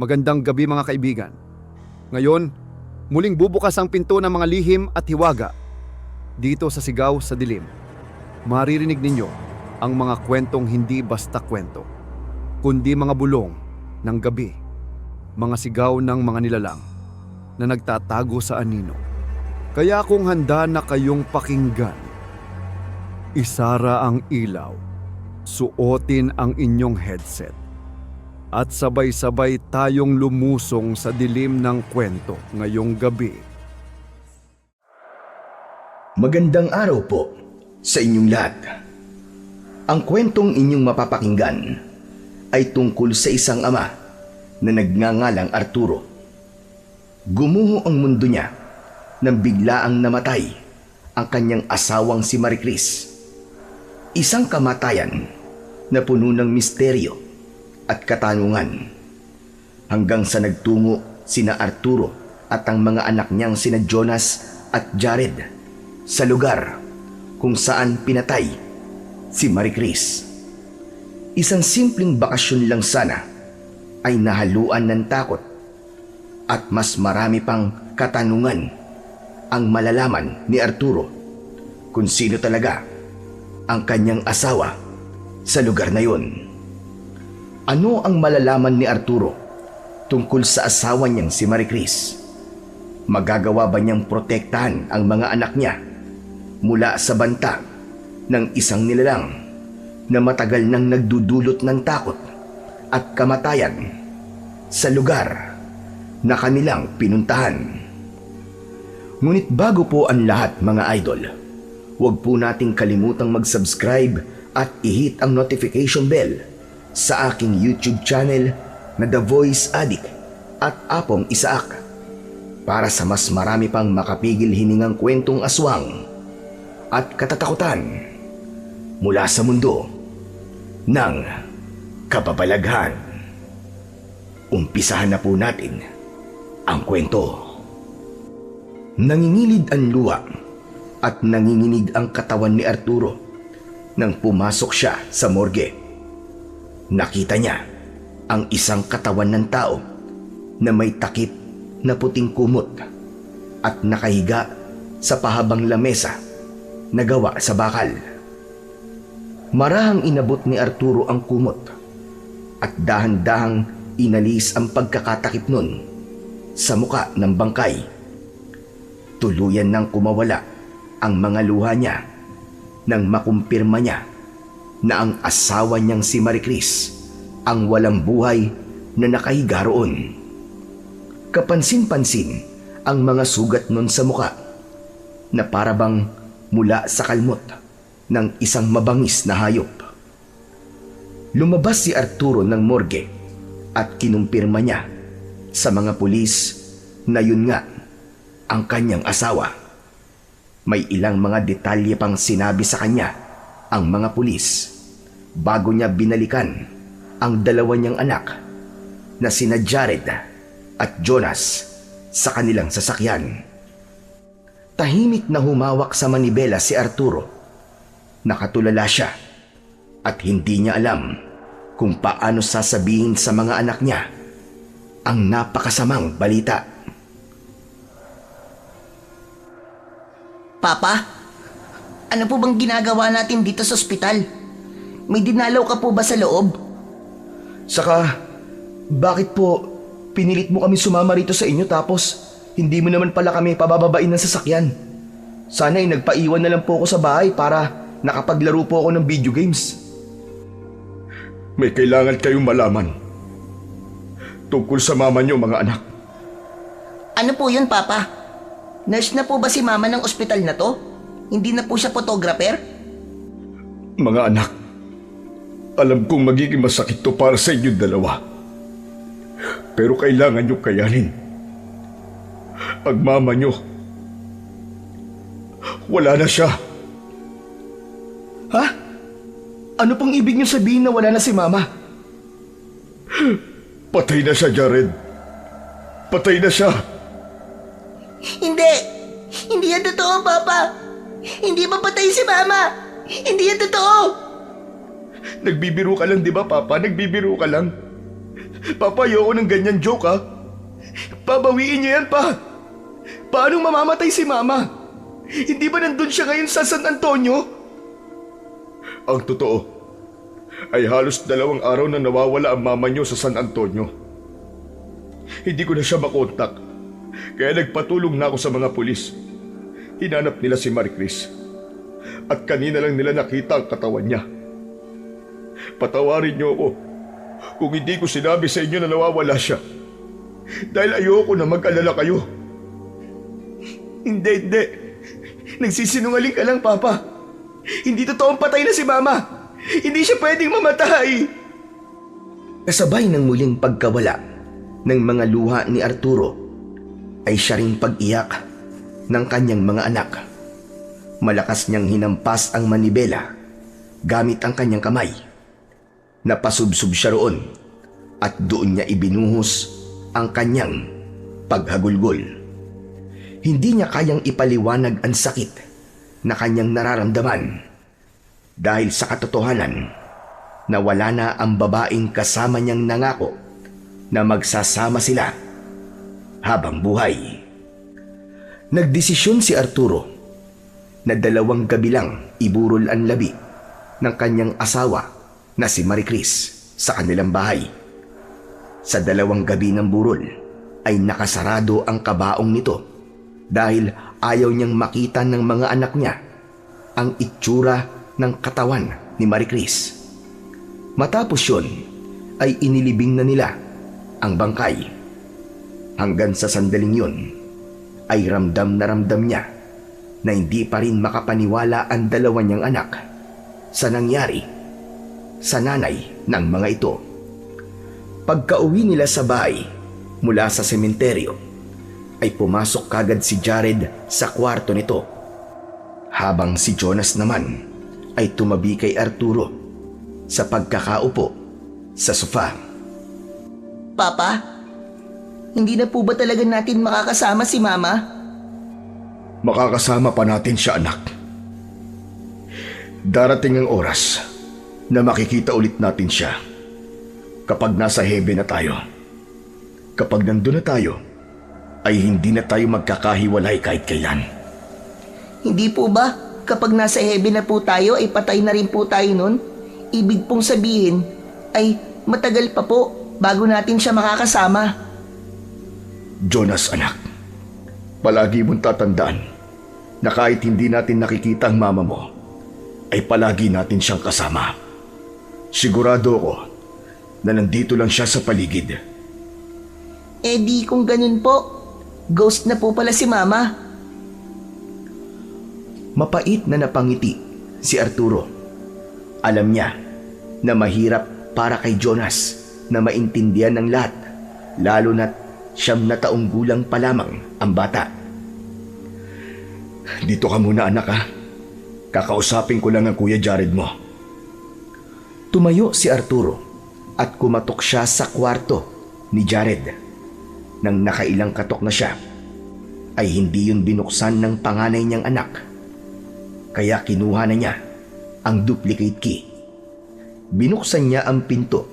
Magandang gabi mga kaibigan. Ngayon, muling bubukas ang pinto ng mga lihim at hiwaga. Dito sa Sigaw sa Dilim, maririnig ninyo ang mga kwentong hindi basta kwento, kundi mga bulong ng gabi, mga sigaw ng mga nilalang na nagtatago sa anino. Kaya kung handa na kayong pakinggan, isara ang ilaw, suotin ang inyong headset, at sabay-sabay tayong lumusong sa dilim ng kwento ngayong gabi. Magandang araw po sa inyong lahat. Ang kwentong inyong mapapakinggan ay tungkol sa isang ama na nagngangalang Arturo. Gumuho ang mundo niya nang biglaang namatay ang kanyang asawang si Maricris. Isang kamatayan na puno ng misteryo at katanungan, hanggang sa nagtungo sina Arturo at ang mga anak niyang sina Jonas at Jared sa lugar kung saan pinatay si Maricris. Isang simpleng bakasyon lang sana ay nahaluan ng takot at mas marami pang katanungan ang malalaman ni Arturo kung sino talaga ang kanyang asawa sa lugar na yon. Ano ang malalaman ni Arturo tungkol sa asawa niyang si Maricris? Magagawa ba niyang protektahan ang mga anak niya mula sa banta ng isang nilalang na matagal nang nagdudulot ng takot at kamatayan sa lugar na kanilang pinuntahan? Ngunit bago po ang lahat, mga idol, huwag po nating kalimutang mag-subscribe at i-hit ang notification bell sa aking YouTube channel na The Voice Addict at Apong Isaak, para sa mas marami pang makapigil hiningang kwentong aswang at katatakutan mula sa mundo ng kababalaghan. Umpisahan na po natin ang kwento. Nangingilid ang luha at nanginginig ang katawan ni Arturo nang pumasok siya sa morgue. Nakita niya ang isang katawan ng tao na may takip na puting kumot at nakahiga sa pahabang lamesa na gawa sa bakal. Marahang inabot ni Arturo ang kumot at dahan-dahang inalis ang pagkakatakip nun sa muka ng bangkay. Tuluyan nang kumawala ang mga luha niya nang makumpirma niya na ang asawa niyang si Maricris ang walang buhay na nakahiga roon. Kapansin-pansin ang mga sugat nun sa muka na parabang mula sa kalmot ng isang mabangis na hayop. Lumabas si Arturo ng morgue at kinumpirma niya sa mga pulis na yun nga ang kanyang asawa. May ilang mga detalye pang sinabi sa kanya ang mga pulis bago niya binalikan ang dalawa niyang anak na sina Jared at Jonas sa kanilang sasakyan. Tahimik na humawak sa manibela si Arturo. Nakatulala siya at hindi niya alam kung paano sasabihin sa mga anak niya ang napakasamang balita. Papa, ano po bang ginagawa natin dito sa ospital? May dinalaw ka po ba sa loob? Saka, bakit po pinilit mo kami sumama rito sa inyo tapos hindi mo naman pala kami pabababain ng sasakyan? Sana ay nagpaiwan na lang po ako sa bahay para nakapaglaro po ako ng video games. May kailangan kayong malaman tungkol sa mama niyo, mga anak. Ano po yun, Papa? Nurse na po ba si Mama ng ospital na to? Hindi na po siya photographer? Mga anak, alam kong magiging masakit to para sa inyong dalawa. Pero kailangan niyo kayanin. Ang mama niyo, wala na siya. Ha? Ano pang ibig niyo sabihin na wala na si Mama? Patay na siya, Jared. Patay na siya. Hindi! Hindi yan totoo, Papa! Hindi mapatay si Mama! Hindi yan totoo! Nagbibiro ka lang, di ba, Papa? Nagbibiro ka lang. Papa, ayoko ng ganyan joke ha. Pabawiin niyo yan pa. Paano mamamatay si Mama? Hindi ba nandun siya ngayon sa San Antonio? Ang totoo ay halos 2 araw na nawawala ang mama niyo sa San Antonio. Hindi ko na siya makontak, kaya nagpatulong na ako sa mga pulis. Hinanap nila si Maricris at kanina lang nila nakita ang katawan niya. Patawarin niyo ako kung hindi ko sinabi sa inyo na nawawala siya, dahil ayoko na mag-alala kayo. Hindi. Nagsisinungaling ka lang, Papa. Hindi totoong patay na si Mama. Hindi siya pwedeng mamatay. Kasabay ng muling pagkawala ng mga luha ni Arturo ay siya ring pag-iyak ng kanyang mga anak. Malakas niyang hinampas ang manibela gamit ang kanyang kamay. Napasubsob siya roon at doon niya ibinuhos ang kanyang paghagulgol. Hindi niya kayang ipaliwanag ang sakit na kanyang nararamdaman dahil sa katotohanan na wala na ang babaeng kasama niyang nangako na magsasama sila habang buhay. Nagdesisyon si Arturo na 2 gabi lang iburol ang labi ng kanyang asawa na si Maricris sa kanilang bahay. Sa 2 gabi ng burol ay nakasarado ang kabaong nito dahil ayaw niyang makita ng mga anak niya ang itsura ng katawan ni Maricris. Matapos yun ay inilibing na nila ang bangkay. Hanggang sa sandaling yun ay ramdam na ramdam niya na hindi pa rin makapaniwala ang 2 niyang anak sa nangyari sa nanay ng mga ito. Pagka-uwi nila sa bahay mula sa sementeryo ay pumasok kagad si Jared sa kwarto nito, habang si Jonas naman ay tumabi kay Arturo sa pagkakaupo sa sofa. Papa, hindi na po ba talaga natin makakasama si Mama? Makakasama pa natin siya, anak. Darating ang oras na makikita ulit natin siya kapag nasa heaven na tayo. Kapag nandun na tayo, ay hindi na tayo magkakahiwalay kahit kailan. Hindi po ba kapag nasa heaven na po tayo ay patay na rin po tayo nun? Ibig pong sabihin ay matagal pa po bago natin siya makakasama. Jonas, anak, palagi mong tatandaan na kahit hindi natin nakikita ang mama mo, ay palagi natin siyang kasama. Sigurado ako na nandito lang siya sa paligid. Eh di kung ganun po, ghost na po pala si Mama. Mapait na napangiti si Arturo. Alam niya na mahirap para kay Jonas na maintindihan ng lahat, lalo na't 9 na taong gulang pa lamang ang bata. Dito ka muna, anak, ha? Kakausapin ko lang ang Kuya Jared mo. Tumayo si Arturo at kumatok siya sa kwarto ni Jared. Nang nakailang katok na siya, ay hindi yun binuksan ng panganay niyang anak. Kaya kinuha na niya ang duplicate key. Binuksan niya ang pinto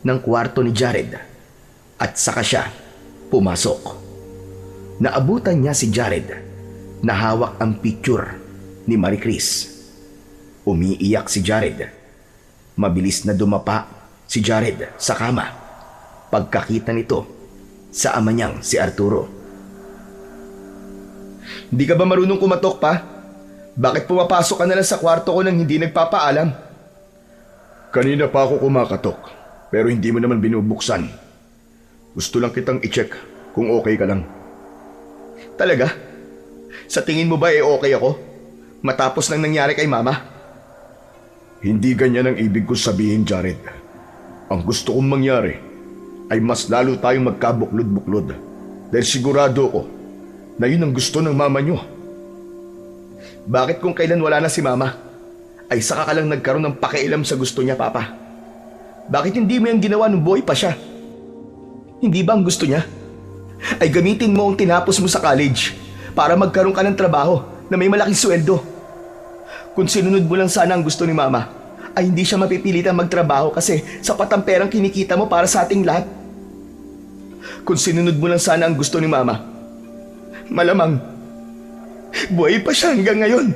ng kwarto ni Jared at saka siya pumasok. Naabutan niya si Jared na hawak ang picture ni Maricris. Umiiyak si Jared. Mabilis na dumapa si Jared sa kama pagkakita nito sa ama niyang si Arturo. Di ka ba marunong kumatok pa? Bakit pumapasok ka na lang sa kwarto ko nang hindi nagpapaalam? Kanina pa ako kumakatok, pero hindi mo naman binubuksan. Gusto lang kitang i-check kung okay ka lang. Talaga? Sa tingin mo ba okay ako? Matapos nang nangyari kay Mama? Hindi ganyan ang ibig ko sabihin, Jared. Ang gusto kong mangyari ay mas lalo tayong magkabuklod-buklod dahil sigurado ko na yun ang gusto ng mama nyo. Bakit kung kailan wala na si Mama ay saka ka lang nagkaroon ng pakialam sa gusto niya, Papa? Bakit hindi mo yung ginawa nung buhay pa siya? Hindi ba ang gusto niya ay gamitin mo ang tinapos mo sa college para magkaroon ka ng trabaho na may malaking sweldo? Kung sinunod mo lang sana ang gusto ni Mama, ay hindi siya mapipilitang magtrabaho kasi sapat ang perang kinikita mo para sa ating lahat. Kung sinunod mo lang sana ang gusto ni Mama, malamang buhay pa siya hanggang ngayon.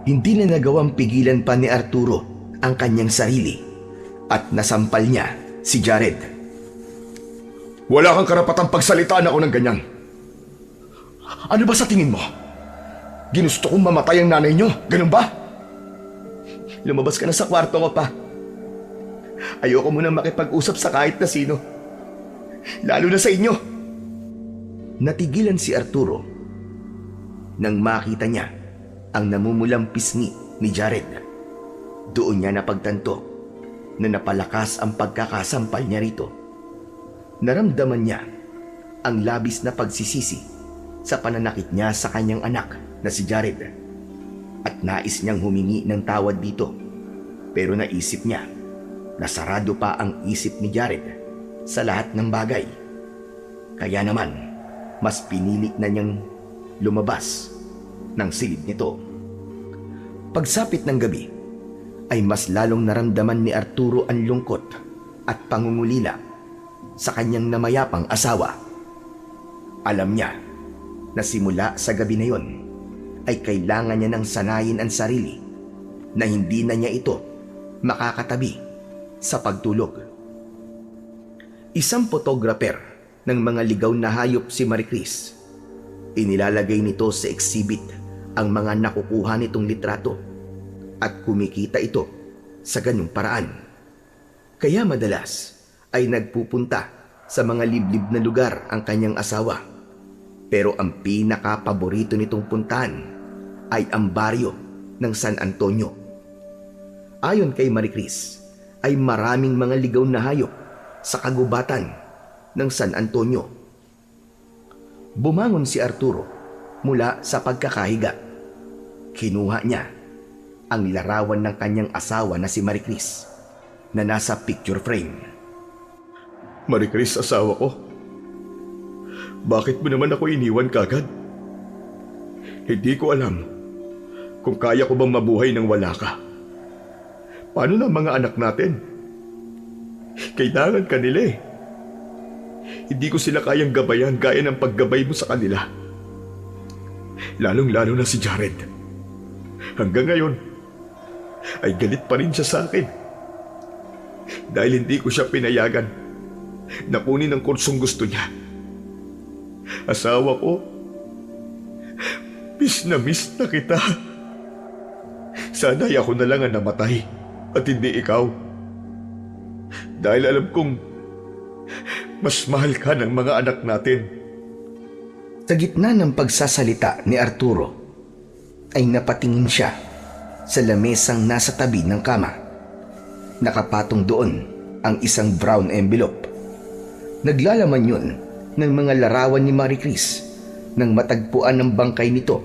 Hindi na nagawang pigilan pa ni Arturo ang kanyang sarili at nasampal niya si Jared. Wala kang karapatang pagsalitaan ako ng ganyan. Ano ba sa tingin mo? Ginusto kong mamatay ang nanay niyo, ganun ba? Lumabas ka na sa kwarto ko pa. Ayoko muna makipag-usap sa kahit na sino. Lalo na sa inyo. Natigilan si Arturo nang makita niya ang namumulang pisngi ni Jared. Doon niya napagtanto na napalakas ang pagkakasampal niya rito. Naramdaman niya ang labis na pagsisisi sa pananakit niya sa kanyang anak na si Jared. At nais niyang humingi ng tawad dito. Pero naisip niya na sarado pa ang isip ni Jared sa lahat ng bagay. Kaya naman, mas pinili na niyang lumabas ng silid nito. Pagsapit ng gabi, ay mas lalong naramdaman ni Arturo ang lungkot at pangungulila sa kanyang namayapang asawa. Alam niya na simula sa gabi na yon ay kailangan niya ng sanayin ang sarili na hindi na niya ito makakatabi sa pagtulog. Isang photographer ng mga ligaw na hayop si Marie Chris. Inilalagay nito sa exhibit ang mga nakukuha nitong litrato at kumikita ito sa ganung paraan. Kaya madalas ay nagpupunta sa mga liblib na lugar ang kanyang asawa. Pero ang pinaka-paborito nitong puntahan ay ang baryo ng San Antonio. Ayon kay Marie Chris, ay maraming mga ligaw na hayop sa kagubatan ng San Antonio. Bumangon si Arturo mula sa pagkakahiga. Kinuha niya ang larawan ng kanyang asawa na si Marie Chris na nasa picture frame. Marie Chris, asawa ko. Bakit mo naman ako iniwan kagad? Hindi ko alam kung kaya ko bang mabuhay nang wala ka. Paano na mga anak natin? Kailangan ka nila eh. Hindi ko sila kayang gabayan gaya ng paggabay mo sa kanila. Lalong-lalo na si Jared. Hanggang ngayon, ay galit pa rin siya sa akin. Dahil hindi ko siya pinayagan na kunin ang kursong gusto niya. Asawa ko, miss na kita. Sana'y ako na lang ang namatay at hindi ikaw. Dahil alam kong mas mahal ka ng mga anak natin. Sa gitna ng pagsasalita ni Arturo, ay napatingin siya sa lamesang nasa tabi ng kama. Nakapatong doon ang isang brown envelope. Naglalaman yun ng mga larawan ni Marie Chris nang matagpuan ng bangkay nito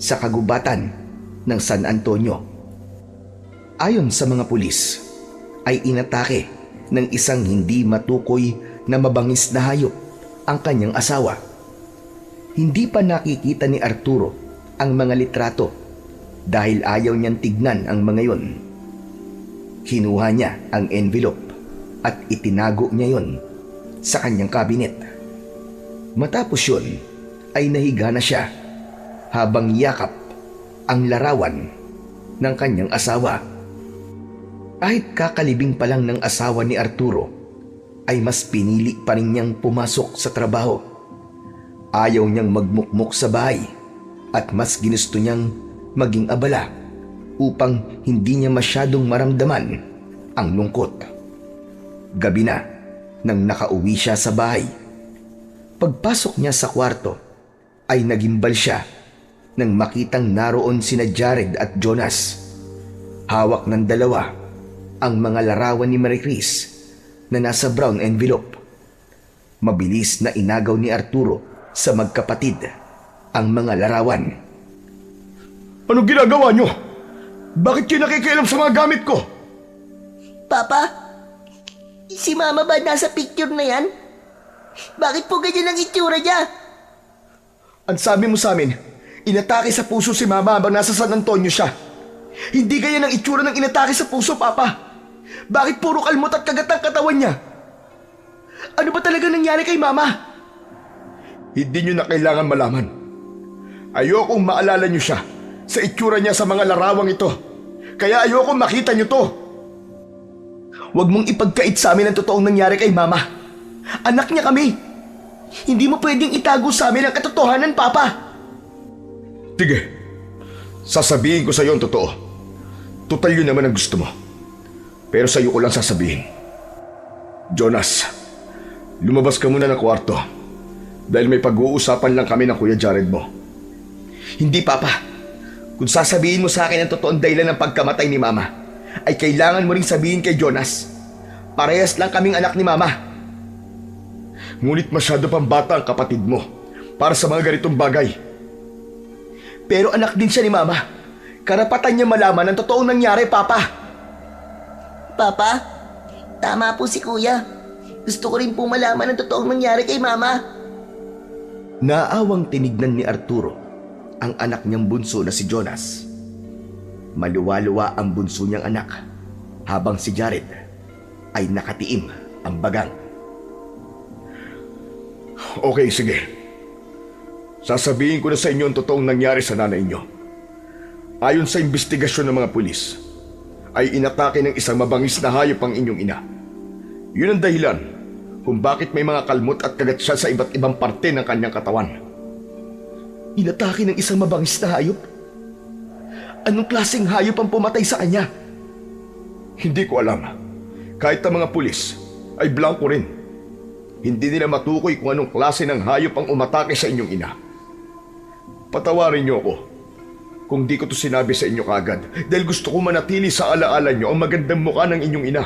sa kagubatan ng San Antonio. Ayon sa mga pulis, ay inatake ng isang hindi matukoy na mabangis na hayop ang kanyang asawa. Hindi pa nakikita ni Arturo ang mga litrato dahil ayaw niyang tignan ang mga yon. Kinuha niya ang envelope at itinago niya yon sa kanyang kabinet. Matapos yun, ay nahiga na siya habang yakap ang larawan ng kanyang asawa. Kahit kakalibing pa lang ng asawa ni Arturo, ay mas pinili pa rin niyang pumasok sa trabaho. Ayaw niyang magmukmok sa bahay at mas ginusto niyang maging abala upang hindi niya masyadong maramdaman ang lungkot. Gabi na nang nakauwi siya sa bahay. Pagpasok niya sa kwarto ay nagimbal siya nang makitang naroon sina Jared at Jonas. Hawak ng dalawa ang mga larawan ni Marie Chris na nasa brown envelope. Mabilis na inagaw ni Arturo sa magkapatid ang mga larawan. Anong ginagawa niyo? Bakit kayo nakikialam sa mga gamit ko? Papa, si Mama ba nasa picture na yan? Bakit po ganyan ang itsura niya? Ang sabi mo sa amin, inatake sa puso si Mama habang nasa San Antonio siya. Hindi kaya ng itsura ng inatake sa puso, Papa. Bakit puro kalmot at kagat ang katawan niya? Ano ba talaga nangyari kay Mama? Hindi nyo na kailangan malaman. Ayokong maalala nyo siya sa itsura niya sa mga larawang ito. Kaya ayokong makita nyo to. Huwag mong ipagkait sa amin ang totoong nangyari kay Mama. Anak niya kami. Hindi mo pwedeng itago sa amin ang katotohanan, Papa. Sige, sasabihin ko sa iyo ang totoo. Tutal yun naman ang gusto mo. Pero sa iyo ko lang sasabihin. Jonas, lumabas ka muna ng kwarto dahil may pag-uusapan lang kami ng Kuya Jared mo. Hindi, Papa. Kung sasabihin mo sa akin ang totoong dahilan ng pagkamatay ni Mama, ay kailangan mo ring sabihin kay Jonas. Parehas lang kaming anak ni Mama. Ngunit masyado pang bata ang kapatid mo para sa mga ganitong bagay. Pero anak din siya ni Mama. Karapatan niya malaman ang totoong nangyari, Papa. Papa, tama po si Kuya. Gusto ko rin po malaman ang totoong nangyari kay Mama. Naawang tinignan ni Arturo ang anak niyang bunso na si Jonas. Maluwa-luwa ang bunso niyang anak habang si Jared ay nakatiim ang bagang. Okay, sige. Sasabihin ko na sa inyo ang totoong nangyari sa nanay niyo. Ayon sa investigasyon ng mga pulis, ay inatake ng isang mabangis na hayop ang inyong ina. Yun ang dahilan kung bakit may mga kalmot at kagat siya sa iba't ibang parte ng kanyang katawan. Inatake ng isang mabangis na hayop? Anong klaseng hayop ang pumatay sa kanya? Hindi ko alam. Kahit ang mga pulis ay blanco rin. Hindi nila matukoy kung anong klase ng hayop ang umatake sa inyong ina. Patawarin niyo ako kung di ko to sinabi sa inyo kagad dahil gusto ko manatili sa alaala niyo ang magandang mukha ng inyong ina.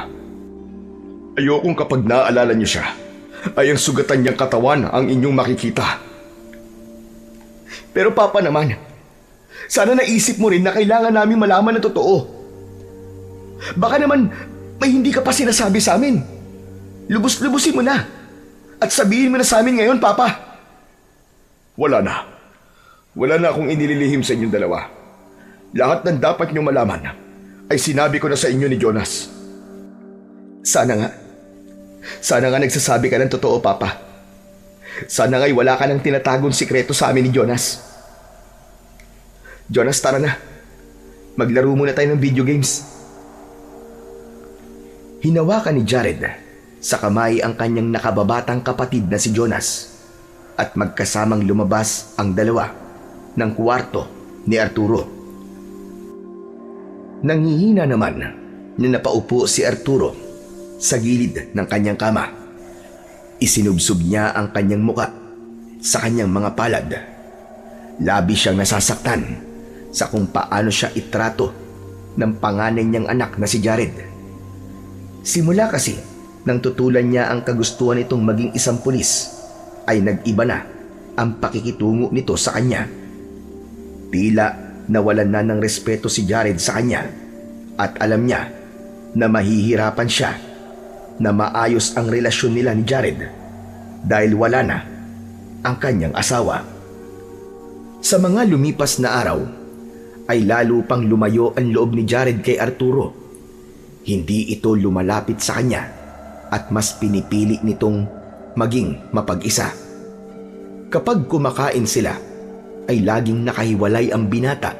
Ayokong kapag naaalala niyo siya ay ang sugatan niyang katawan ang inyong makikita. Pero Papa naman, sana naisip mo rin na kailangan namin malaman ang totoo. Baka naman may hindi ka pa sinasabi sa amin. Lubos-lubusin mo na at sabihin mo na sa amin ngayon, Papa. Wala na. Wala na akong inililihim sa inyong dalawa. Lahat ng dapat niyong malaman ay sinabi ko na sa inyo ni Jonas. Sana nga. Sana nga nagsasabi ka ng totoo, Papa. Sana nga'y wala ka ng tinatagong sikreto sa amin ni Jonas. Jonas, tara na. Maglaro muna tayo ng video games. Hinawakan ni Jared sa kamay ang kanyang nakababatang kapatid na si Jonas at magkasamang lumabas ang dalawa ng kwarto ni Arturo. Nanghihina naman na napaupo si Arturo sa gilid ng kanyang kama. Isinubsob niya ang kanyang muka sa kanyang mga palad. Labi siyang nasasaktan sa kung paano siya itrato ng panganay niyang anak na si Jared. Simula kasi nang tutulan niya ang kagustuhan nitong maging isang pulis, ay nag-iba na ang pakikitungo nito sa kanya. Tila nawalan na ng respeto si Jared sa kanya at alam niya na mahihirapan siya na maayos ang relasyon nila ni Jared dahil wala na ang kanyang asawa. Sa mga lumipas na araw ay lalo pang lumayo ang loob ni Jared kay Arturo. Hindi ito lumalapit sa kanya at mas pinipili nitong maging mapag-isa. Kapag kumakain sila, ay laging nakahiwalay ang binata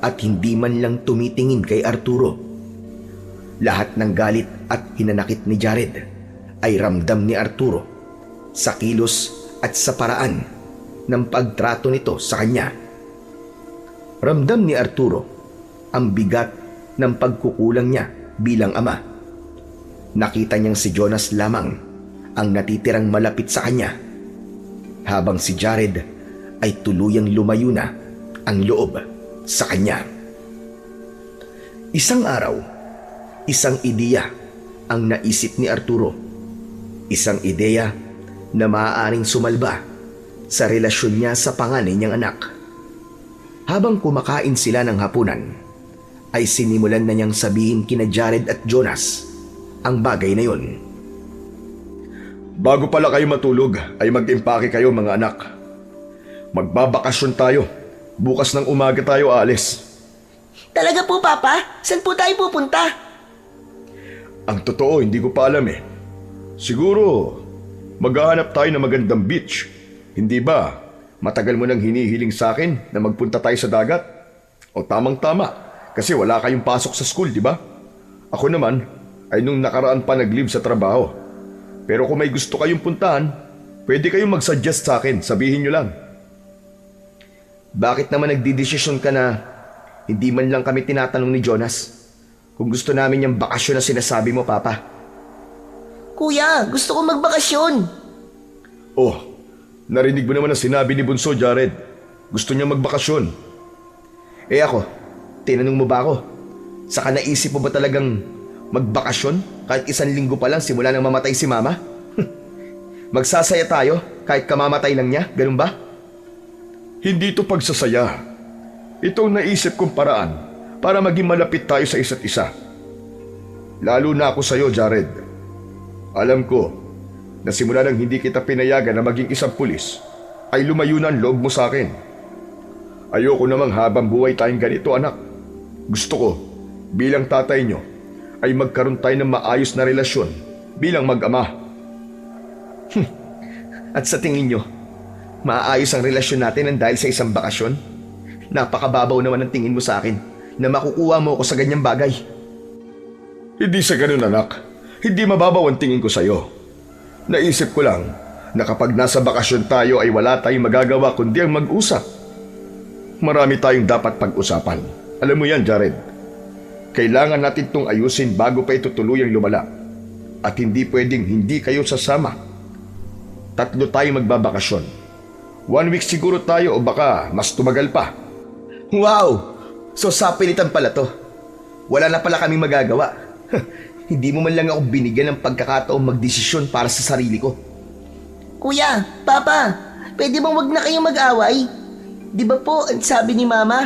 at hindi man lang tumitingin kay Arturo. Lahat ng galit at hinanakit ni Jared ay ramdam ni Arturo sa kilos at sa paraan ng pagtrato nito sa kanya. Ramdam ni Arturo ang bigat ng pagkukulang niya bilang ama. Nakita niyang si Jonas lamang ang natitirang malapit sa kanya, habang si Jared ay tuluyang lumayo na ang loob sa kanya. Isang araw, isang ideya ang naisip ni Arturo. Isang ideya na maaaring sumalba sa relasyon niya sa panganay niyang anak. Habang kumakain sila ng hapunan, ay sinimulan na niyang sabihin kina Jared at Jonas ang bagay na yun. Bago pala kayo matulog, ay mag-impake kayo mga anak. Magbabakasyon tayo. Bukas ng umaga tayo aalis. Talaga po, Papa? Saan po tayo pupunta? Ang totoo, hindi ko pa alam eh. Siguro, Maghahanap tayo ng magandang beach. Hindi ba? Matagal mo nang hinihiling sa akin na magpunta tayo sa dagat. O tamang-tama, kasi wala kayong pasok sa school, di ba? Ako naman ay nung nakaraan pa nag-leave sa trabaho. Pero kung may gusto kayong puntahan, pwede kayong mag-suggest sa akin, sabihin nyo lang. Bakit naman nagdidesisyon ka na hindi man lang kami tinatanong ni Jonas kung gusto namin yung bakasyon na sinasabi mo, Papa? Kuya, gusto ko magbakasyon. Oh, narinig mo naman ang sinabi ni Bunso, Jared. Gusto niya magbakasyon. Eh ako, tinanong mo ba ako? Saka naisip mo ba talagang magbakasyon kahit 1 linggo pa lang simula nang mamatay si Mama? Magsasaya tayo kahit kamamatay lang niya, ganun ba? Hindi ito pagsasaya. Ito ang naisip kong paraan para maging malapit tayo sa isa't isa. Lalo na ako sa iyo, Jared. Alam ko na simula nang hindi kita pinayagan na maging isang pulis, ay lumayo na ang loob mo sa akin. Ayoko namang habang buhay tayong ganito, anak. Gusto ko, bilang tatay nyo, ay magkaroon tayo ng maayos na relasyon bilang mag-ama. At sa tingin nyo, maayos ang relasyon natin ng dahil sa isang bakasyon? Napakababaw naman ang tingin mo sa akin na makukuha mo ako sa ganyang bagay. Hindi sa ganun, anak. Hindi mababaw ang tingin ko sa'yo. Naisip ko lang na kapag nasa bakasyon tayo ay wala tayong magagawa kundi ang mag-usap. Marami tayong dapat pag-usapan. Alam mo yan, Jared. Kailangan natin itong ayusin bago pa ito tuluyang lumala. At hindi pwedeng hindi kayo sasama. 3 tayong magbabakasyon. 1 week siguro tayo o baka mas tumagal pa. Wow! So sapilitan pala to. Wala na pala kaming magagawa. Hindi mo man lang ako binigyan ng pagkakataong magdesisyon para sa sarili ko. Kuya, Papa, pwede bang wag na kayong mag-away? Di ba po, ang sabi ni Mama,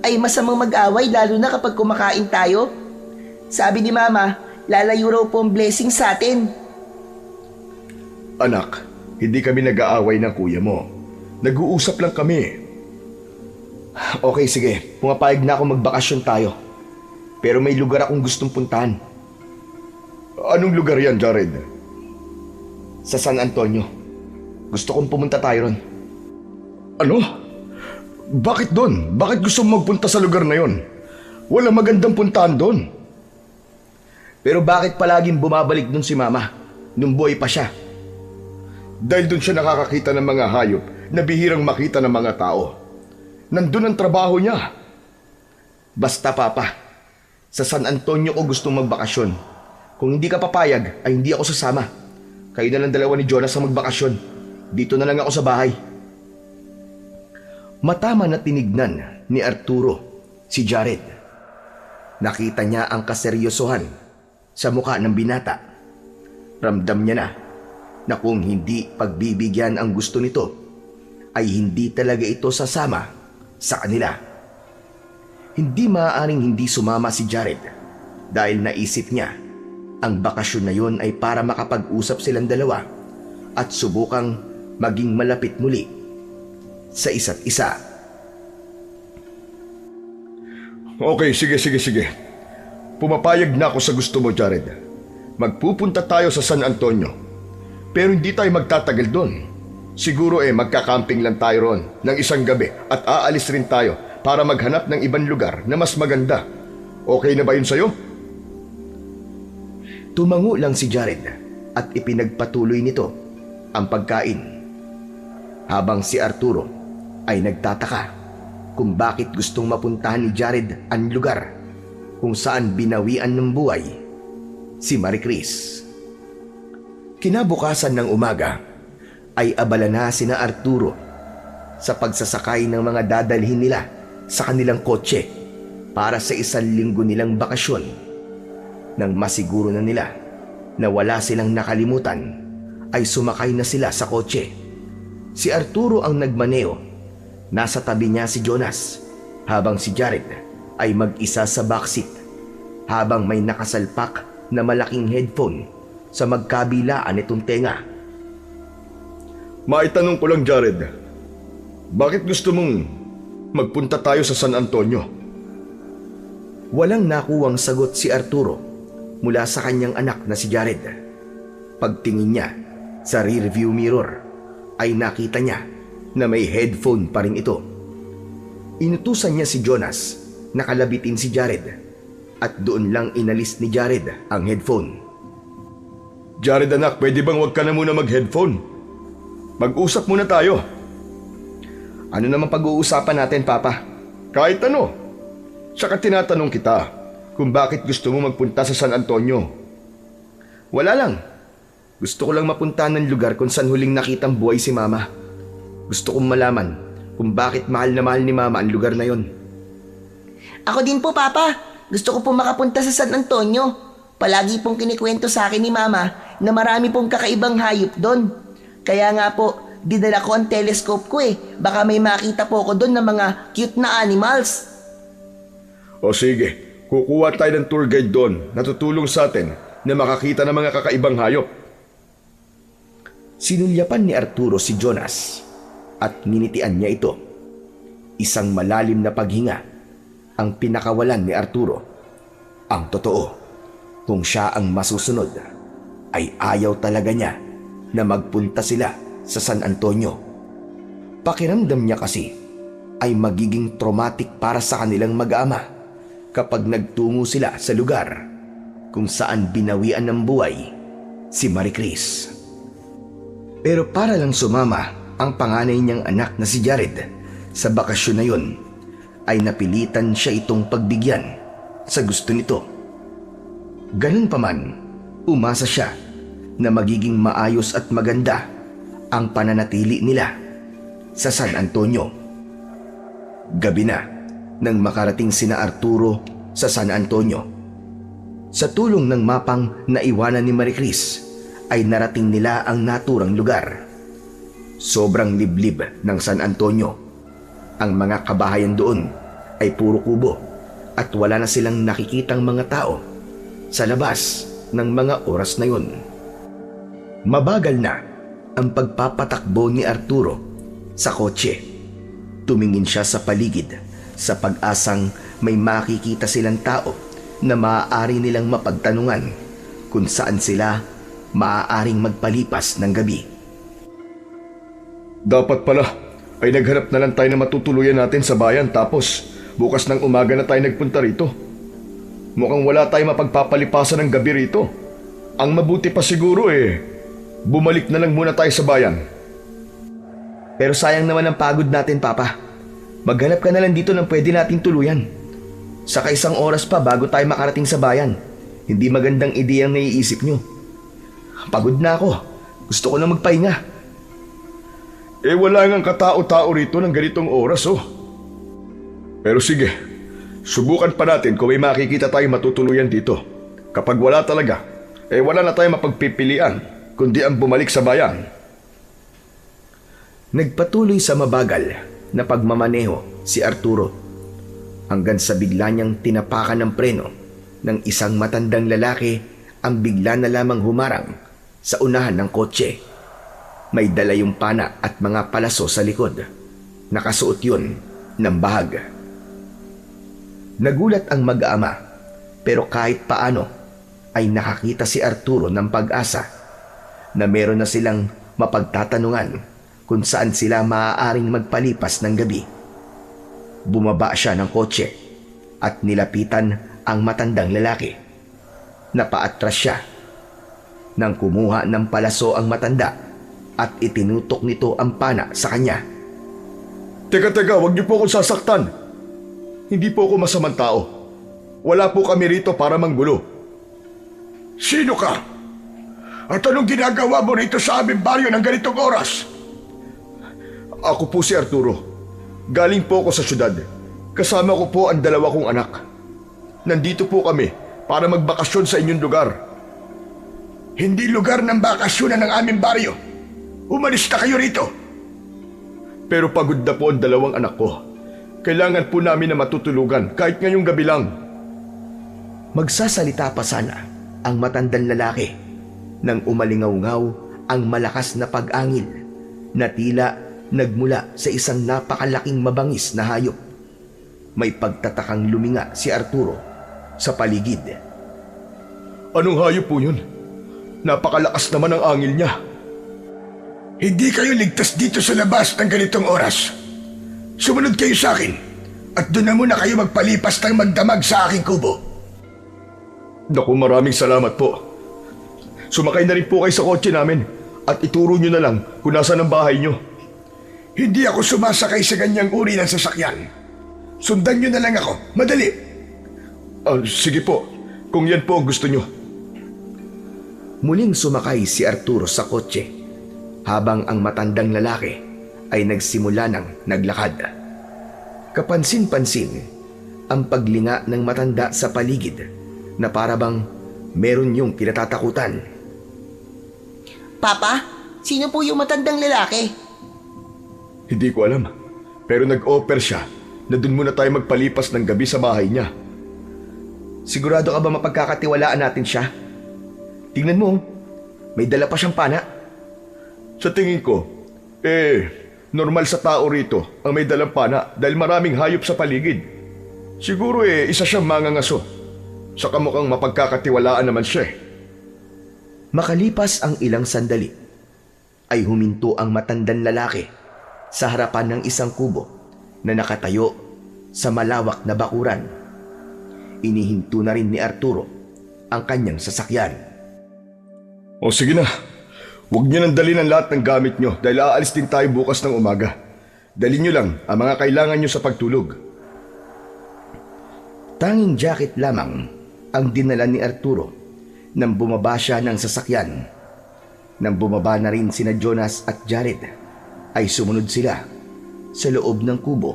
ay masamang mag-away lalo na kapag kumakain tayo? Sabi ni Mama, lalayo raw po ang blessing sa atin. Anak, hindi kami nag-aaway ng kuya mo. Nag-uusap lang kami. Okay, sige. Pumapayag na ako magbakasyon tayo. Pero may lugar akong gustong puntahan. Anong lugar yan, Jared? Sa San Antonio. Gusto kong pumunta tayo ron. Ano? Bakit doon? Bakit gusto mo magpunta sa lugar na yon? Walang magandang puntahan doon. Pero bakit palaging bumabalik dun si Mama nung buhay pa siya? Dahil doon siya nakakakita ng mga hayop na bihirang makita ng mga tao. Nandun ang trabaho niya. Basta, Papa, sa San Antonio ko gustong magbakasyon. Kung hindi ka papayag, ay hindi ako sasama. Kayo na lang dalawa ni Jonas ang magbakasyon. Dito na lang ako sa bahay. Matama na tinignan ni Arturo si Jared. Nakita niya ang kaseryosohan sa mukha ng binata. Ramdam niya na kung hindi pagbibigyan ang gusto nito, ay hindi talaga ito sasama sa kanila. Hindi maaaring hindi sumama si Jared dahil naisip niya ang bakasyon na yon ay para makapag-usap silang dalawa at subukang maging malapit muli sa isa't isa. Okay, sige. Pumapayag na ako sa gusto mo, Jared. Magpupunta tayo sa San Antonio. Pero hindi tayo magtatagal doon. Siguro magkakamping lang tayo ron ng 1 gabi at aalis rin tayo para maghanap ng ibang lugar na mas maganda. Okay na ba yun sa'yo? Tumango lang si Jared at ipinagpatuloy nito ang pagkain. Habang si Arturo ay nagtataka kung bakit gustong mapuntahan ni Jared ang lugar kung saan binawian ng buhay si Marie Chris. Kinabukasan ng umaga ay abala na sina Arturo sa pagsasakay ng mga dadalhin nila sa kanilang kotse para sa 1 linggo nilang bakasyon. Nang masiguro na nila na wala silang nakalimutan, ay sumakay na sila sa kotse. Si Arturo ang nagmaneo. Nasa tabi niya si Jonas, habang si Jared ay mag-isa sa backseat, habang may nakasalpak na malaking headphone sa magkabilaan nitong tenga. Maitanong ko lang, Jared. Bakit gusto mong magpunta tayo sa San Antonio? Walang nakuwang sagot si Arturo mula sa kanyang anak na si Jared. Pagtingin niya Sa rearview mirror ay nakita niya na may headphone pa rin ito. Inutusan niya si Jonas na kalabitin si Jared at doon lang inalis ni Jared ang headphone. Jared anak, pwede bang wag ka na muna mag-headphone? Mag-usap muna tayo. Ano naman pag-uusapan natin, Papa? Kahit ano. Saka tinatanong kita kung bakit gusto mo magpunta sa San Antonio. Wala lang. Gusto ko lang mapunta ng lugar kung saan huling nakitang buhay si Mama. Gusto kong malaman kung bakit mahal na mahal ni Mama ang lugar na yon. Ako din po, Papa. Gusto ko po makapunta sa San Antonio. Palagi pong kinikwento sa akin ni Mama na marami pong kakaibang hayop doon. Kaya nga po, dinala ko ang telescope ko eh. Baka may makita po ko doon ng mga cute na animals. O sige, kukuha tayo ng tour guide doon na tutulong sa atin na makakita ng mga kakaibang hayop. Sinulyapan ni Arturo si Jonas at ninitian niya ito. Isang malalim na paghinga ang pinakawalan ni Arturo. Ang totoo, kung siya ang masusunod, ay ayaw talaga niya na magpunta sila sa San Antonio. Pakiramdam niya kasi ay magiging traumatic para sa kanilang mag-ama kapag nagtungo sila sa lugar kung saan binawian ng buhay si Marie Chris. Pero para lang sumama ang panganay niyang anak na si Jared sa bakasyon na yon, ay napilitan siya itong pagbigyan sa gusto nito. Ganun pa man, umasa siya na magiging maayos at maganda ang pananatili nila sa San Antonio. Gabi na nang makarating sina Arturo sa San Antonio. Sa tulong ng mapang na iwanan ni Marie Chris, ay narating nila ang naturang lugar. Sobrang liblib ng San Antonio. Ang mga kabahayan doon ay puro kubo at wala na silang nakikitang mga tao sa labas ng mga oras na yun. Mabagal na ang pagpapatakbo ni Arturo sa kotse. Tumingin siya sa paligid sa pag-asang may makikita silang tao na maaari nilang mapagtanungan kung saan sila maaaring magpalipas ng gabi. Dapat pala ay naghanap na lang tayo na matutuluyan natin sa bayan tapos bukas ng umaga na tayo nagpunta rito. Mukhang wala tayong mapagpapalipasan ng gabi rito. Ang mabuti pa siguro bumalik na lang muna tayo sa bayan. Pero sayang naman ang pagod natin, Papa. Maghanap ka na lang dito ng pwede nating tuluyan. Saka isang oras pa bago tayo makarating sa bayan. Hindi magandang ideya ang naiisip nyo. Pagod na ako. Gusto ko na magpahinga. Wala ngang katao-tao rito ng ganitong oras Pero sige, subukan pa natin kung may makikita tayong matutuluyan dito. Kapag wala talaga, wala na tayong mapagpipilian kundi ang bumalik sa bayan. Nagpatuloy sa mabagal na pagmamaneho si Arturo hanggang sa bigla niyang tinapakan ng preno ng isang matandang lalaki ang bigla na lamang humarang sa unahan ng kotse. May dala yung pana at mga palaso sa likod. Nakasuot yun ng bahag. Nagulat ang mag-ama, pero kahit paano ay nakakita si Arturo ng pag-asa na meron na silang mapagtatanungan kung saan sila maaaring magpalipas ng gabi. Bumaba siya ng kotse at nilapitan ang matandang lalaki. Napaatras siya. Nang kumuha ng palaso ang matanda at itinutok nito ang pana sa kanya. Teka, wag niyo po akong sasaktan. Hindi po ako masamang tao. Wala po kami rito para manggulo. Sino ka? At anong ginagawa mo rito sa aming baryo ng ganitong oras? Ako po si Arturo. Galing po ako sa syudad. Kasama ko po ang dalawa kong anak. Nandito po kami para magbakasyon sa inyong lugar. Hindi lugar ng bakasyonan ng aming baryo. Umalis na kayo rito. Pero pagod na po ang dalawang anak ko. Kailangan po namin na matutulugan kahit ngayong gabi lang. Magsasalita pa sana ang matandang lalaki nang umalingaw-ngaw ang malakas na pag-angin na tila nagmula sa isang napakalaking mabangis na hayop. May pagtatakang luminga si Arturo sa paligid. Anong hayop po yun? Napakalakas naman ang angil niya. Hindi kayo ligtas dito sa labas ng ganitong oras. Sumunod kayo sa akin at doon na muna kayo magpalipas ng magdamag sa aking kubo. Naku, maraming salamat po. Sumakay na rin po kayo sa kotse namin at ituro nyo na lang kung nasaan ang bahay nyo. Hindi ako sumasakay sa ganyang uri ng sasakyan. Sundan nyo na lang ako. Madali. Sige po, kung yan po ang gusto nyo. Muling sumakay si Arturo sa kotse habang ang matandang lalaki ay nagsimula ng naglakad. Kapansin-pansin ang paglinga ng matanda sa paligid na parabang meron yung kinatatakutan. Papa, sino po yung matandang lalaki? Hindi ko alam, pero nag-offer siya na dun muna tayo magpalipas ng gabi sa bahay niya. Sigurado ka ba mapagkakatiwalaan natin siya? Tingnan mo, may dala pa siyang pana. Sa tingin ko, normal sa tao rito ang may dalang pana dahil maraming hayop sa paligid. Siguro isa siyang mangangaso. Saka mukhang mapagkakatiwalaan naman siya eh. Makalipas ang ilang sandali, ay huminto ang matandang lalaki sa harapan ng isang kubo na nakatayo sa malawak na bakuran. Inihinto na rin ni Arturo ang kanyang sasakyan. O sige na, huwag niyo nang dalhin ang lahat ng gamit niyo dahil aalis din tayo bukas ng umaga. Dalhin niyo lang ang mga kailangan niyo sa pagtulog. Tanging jacket lamang ang dinala ni Arturo nang bumaba siya ng sasakyan. Nang bumaba na rin sina Jonas at Jared, ay sumunod sila sa loob ng kubo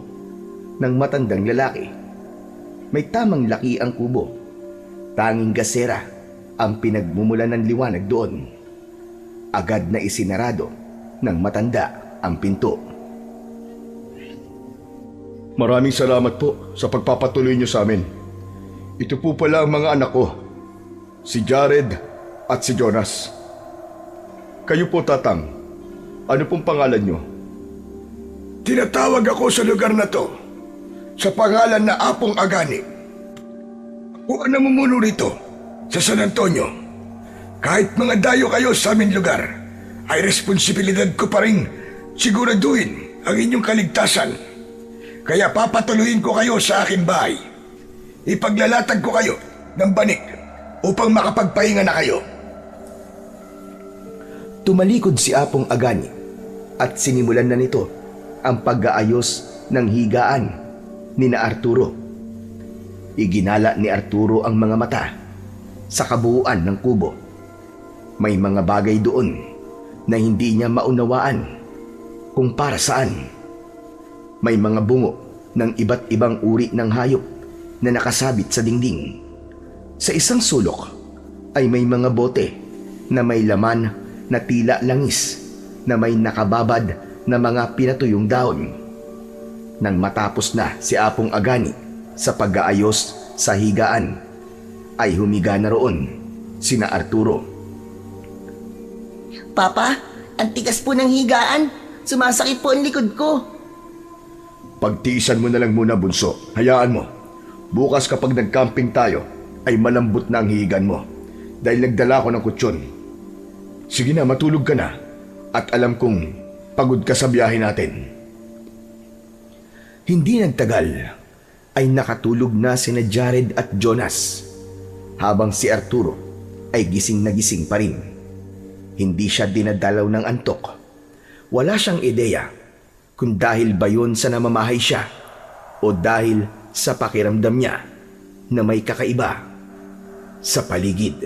ng matandang lalaki. May tamang laki ang kubo. Tanging gasera ang pinagmumulan ng liwanag doon. Agad na isinarado ng matanda ang pinto. Maraming salamat po sa pagpapatuloy niyo sa amin. Ito po pala ang mga anak ko, si Jared at si Jonas. Kayo po, Tatang. Ano pong pangalan niyo? Tinatawag ako sa lugar na to sa pangalan na Apong Agani. Ako ang namumuno rito sa San Antonio. Kahit mga dayo kayo sa aming lugar, ay responsibilidad ko pa rin siguraduhin ang inyong kaligtasan. Kaya papatuloyin ko kayo sa aking bahay. Ipaglalatag ko kayo ng banig upang makapagpahinga na kayo. Tumalikod si Apong Agani at sinimulan na nito ang pag-aayos ng higaan ni na Arturo. Iginala ni Arturo ang mga mata sa kabuuan ng kubo. May mga bagay doon na hindi niya maunawaan kung para saan. May mga bungo ng iba't ibang uri ng hayop na nakasabit sa dingding. Sa isang sulok ay may mga bote na may laman na tila langis na may nakababad na mga pinatuyong daon. Nang matapos na si Apong Agani sa pag-aayos sa higaan, ay humiga na roon sina Arturo. Papa, ang tigas po ng higaan. Sumasakit po ang likod ko. Pagtiisan mo na lang muna, bunso. Hayaan mo. Bukas kapag nag-camping tayo, ay malambot na ang hihigan mo. Dahil nagdala ko ng kutsyon. Sige na, matulog ka na. At alam kong pagod ka sa biyahe natin. Hindi nagtagal ay nakatulog na sina Jared at Jonas, habang si Arturo ay gising na gising pa rin. Hindi siya dinadalaw ng antok. Wala siyang ideya kung dahil ba yun sa namamahay siya o dahil sa pakiramdam niya na may kakaiba sa paligid.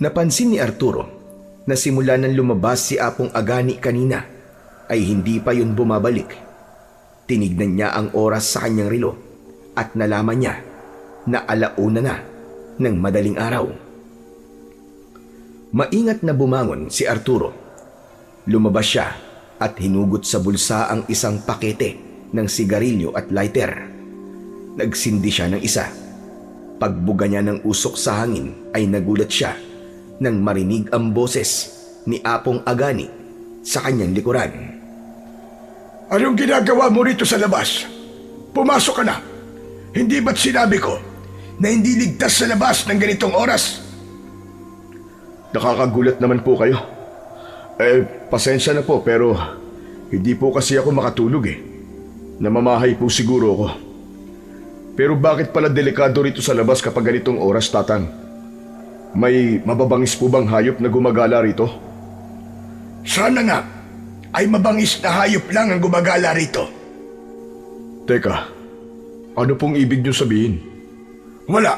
Napansin ni Arturo na simula nang lumabas si Apong Agani kanina ay hindi pa yun bumabalik. Tinignan niya ang oras sa kanyang relo at nalaman niya na 1:00 na ng madaling araw. Maingat na bumangon si Arturo. Lumabas siya at hinugot sa bulsa ang isang pakete ng sigarilyo at lighter. Nagsindi siya ng isa. Pagbuga niya ng usok sa hangin ay nagulat siya nang marinig ang boses ni Apong Agani sa kanyang likuran. Anong ginagawa mo rito sa labas? Pumasok ka na. Hindi ba't sinabi ko na hindi ligtas sa labas ng ganitong oras? Nakakagulat naman po kayo. Pasensya na po pero hindi po kasi ako makatulog eh. Namamahay po siguro ako. Pero bakit pala delikado rito sa labas kapag ganitong oras, Tatang? May mababangis po bang hayop na gumagala rito? Sana nga ay mabangis na hayop lang ang gumagala rito. Teka, ano pong ibig niyo sabihin? Wala.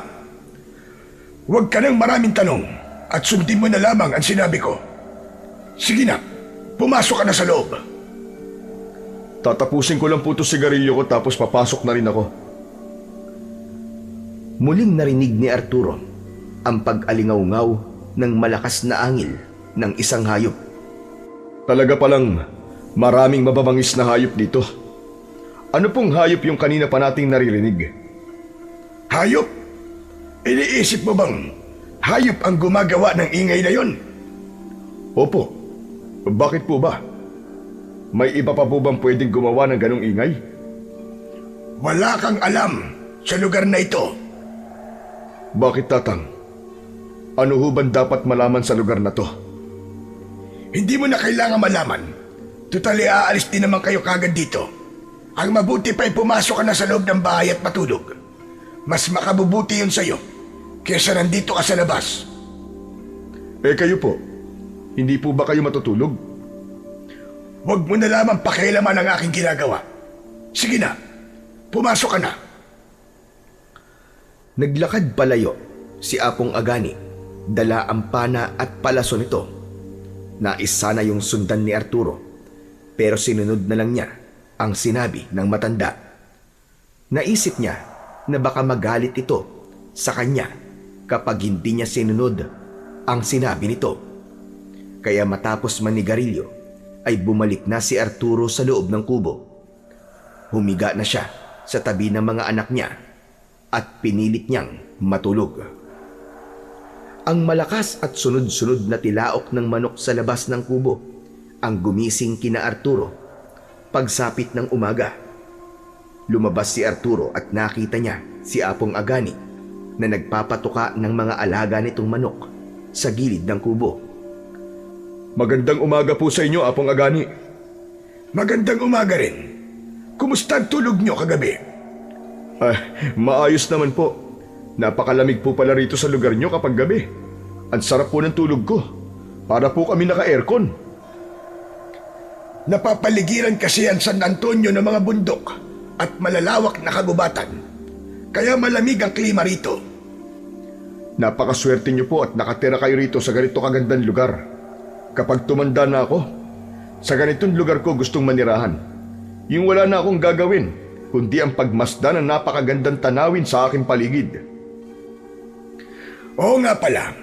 Huwag ka nang maraming tanong at sundin mo na lamang ang sinabi ko. Sige na, pumasok ka na sa loob. Tatapusin ko lang po ito sigarilyo ko tapos papasok na rin ako. Muling narinig ni Arturo ang pag-alingaw-ngaw ng malakas na angil ng isang hayop. Talaga palang maraming mababangis na hayop dito. Ano pong hayop yung kanina pa nating naririnig? Hayop? Iniisip mo bang hayop ang gumagawa ng ingay na yon? Opo. Bakit po ba? May iba pa po bang pwedeng gumawa ng ganong ingay? Wala kang alam sa lugar na ito. Bakit, Tatang? Ano ho bang dapat malaman sa lugar na to? Hindi mo na kailangan malaman. Tutali aalis din naman kayo kagad dito. Ang mabuti pa ay pumasok ka na sa loob ng bahay at matulog. Mas makabubuti yun sa'yo kesa nandito ka sa labas. Kayo po, hindi po ba kayo matutulog? Huwag mo na lamang pakialaman ang aking ginagawa. Sige na, pumasok ka na. Naglakad palayo si Apong Agani, dala ang pana at palaso nito. Nais sana yung sundan ni Arturo, pero sinunod na lang niya ang sinabi ng matanda. Naisip niya na baka magalit ito sa kanya kapag hindi niya sinunod ang sinabi nito. Kaya matapos manigarilyo ay bumalik na si Arturo sa loob ng kubo. Humiga na siya sa tabi ng mga anak niya at pinilit niyang matulog. Ang malakas at sunod-sunod na tilaok ng manok sa labas ng kubo ang gumising kina Arturo. Pagsapit ng umaga, lumabas si Arturo at nakita niya si Apong Agani na nagpapatuka ng mga alaga nitong manok sa gilid ng kubo. Magandang umaga po sa inyo, Apong Agani. Magandang umaga rin. Kumusta ang tulog niyo kagabi? Maayos naman po. Napakalamig po pala rito sa lugar nyo kapag gabi. Ang sarap po ng tulog ko. Para po kami naka-aircon. Napapaligiran kasi ang San Antonio ng mga bundok at malalawak na kagubatan. Kaya malamig ang klima rito. Napakaswerte nyo po at nakatira kayo rito sa ganito kagandang lugar. Kapag tumanda na ako, sa ganitong lugar ko gustong manirahan. Yung wala na akong gagawin, kundi ang pagmasdan ng napakagandang tanawin sa aking paligid. Oo nga pala,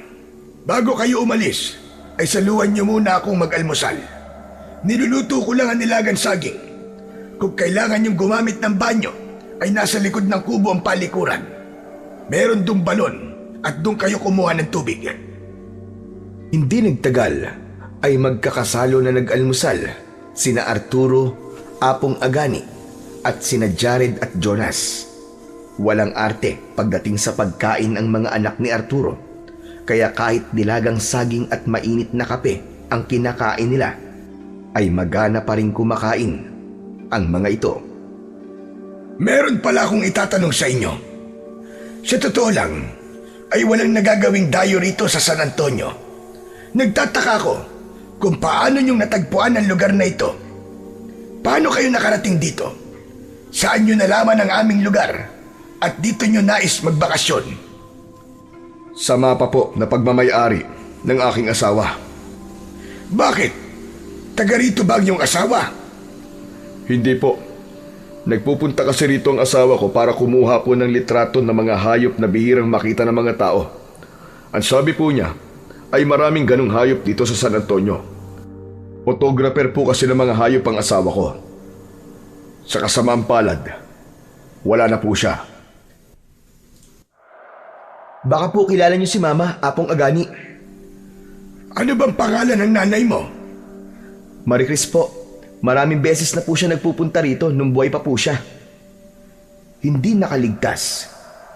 bago kayo umalis, ay saluhan niyo muna akong mag-almusal. Niluluto ko lang ang nilagang saging. Kung kailangan niyong gumamit ng banyo, ay nasa likod ng kubo ang palikuran. Meron dong balon at doon kayo kumuha ng tubig. Hindi nagtagal ay magkakasalo na nag-almusal sina Arturo, Apong Agani at sina Jared at Jonas. Walang arte pagdating sa pagkain ang mga anak ni Arturo, kaya kahit nilagang saging at mainit na kape ang kinakain nila, ay magana pa rin kumakain ang mga ito. Meron pala akong itatanong sa inyo. Sa totoo lang, ay walang nagagawing dayo rito sa San Antonio. Nagtataka ako kung paano niyong natagpuan ang lugar na ito. Paano kayo nakarating dito? Saan niyo nalaman ang aming lugar? At dito niyo nais magbakasyon? Sa mapa po na pagmamayari ng aking asawa. Bakit? Taga rito ba ang iyong asawa? Hindi po. Nagpupunta kasi rito ang asawa ko para kumuha po ng litrato ng mga hayop na bihirang makita ng mga tao. Ang sabi po niya ay maraming ganong hayop dito sa San Antonio. Photographer po kasi ng mga hayop ang asawa ko. Sa kasamaang palad, wala na po siya. Baka po kilala niyo si Mama, Apong Agani. Ano bang pangalan ng nanay mo? Maricris po. Maraming beses na po siya nagpupunta rito nung buhay pa po siya. Hindi nakaligtas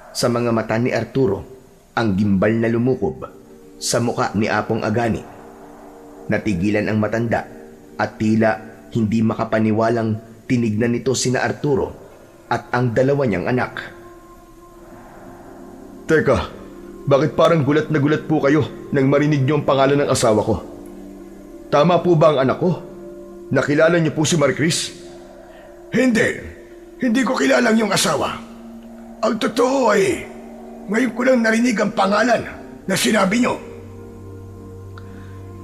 sa mga mata ni Arturo ang gimbal na lumukob sa muka ni Apong Agani. Natigilan ang matanda at tila hindi makapaniwalang tinignan nito sina Arturo at ang dalawa niyang anak. Teka, bakit parang gulat na gulat po kayo nang marinig niyo ang pangalan ng asawa ko? Tama po ba ang anak ko? Nakilala niyo po si Maricris? Hindi ko kilalang yung asawa. Ang totoo ay, ngayon ko lang narinig ang pangalan na sinabi nyo.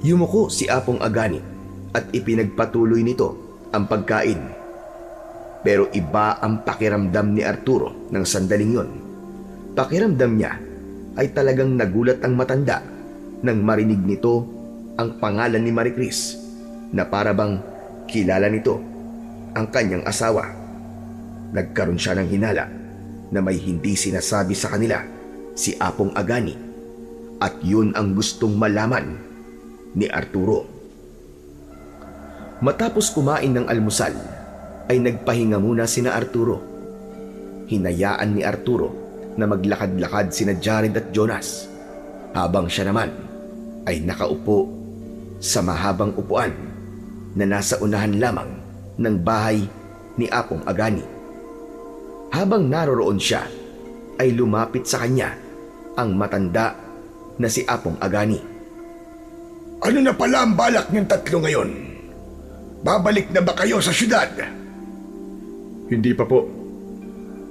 Yumuko si Apong Agani at ipinagpatuloy nito ang pagkain. Pero iba ang pakiramdam ni Arturo ng sandaling yon. Pakiramdam niya ay talagang nagulat ang matanda nang marinig nito ang pangalan ni Maricris na parabang kilala nito ang kanyang asawa. Nagkaroon siya ng hinala na may hindi sinasabi sa kanila si Apong Agani at yun ang gustong malaman ni Arturo. Matapos kumain ng almusal ay nagpahinga muna sina Arturo. Hinayaan ni Arturo na maglakad-lakad sina Jared at Jonas habang siya naman ay nakaupo sa mahabang upuan na nasa unahan lamang ng bahay ni Apong Agani. Habang naroroon siya ay lumapit sa kanya ang matanda na si Apong Agani. Ano na pala ang balak niyong tatlo ngayon? Babalik na ba kayo sa syudad? Hindi pa po.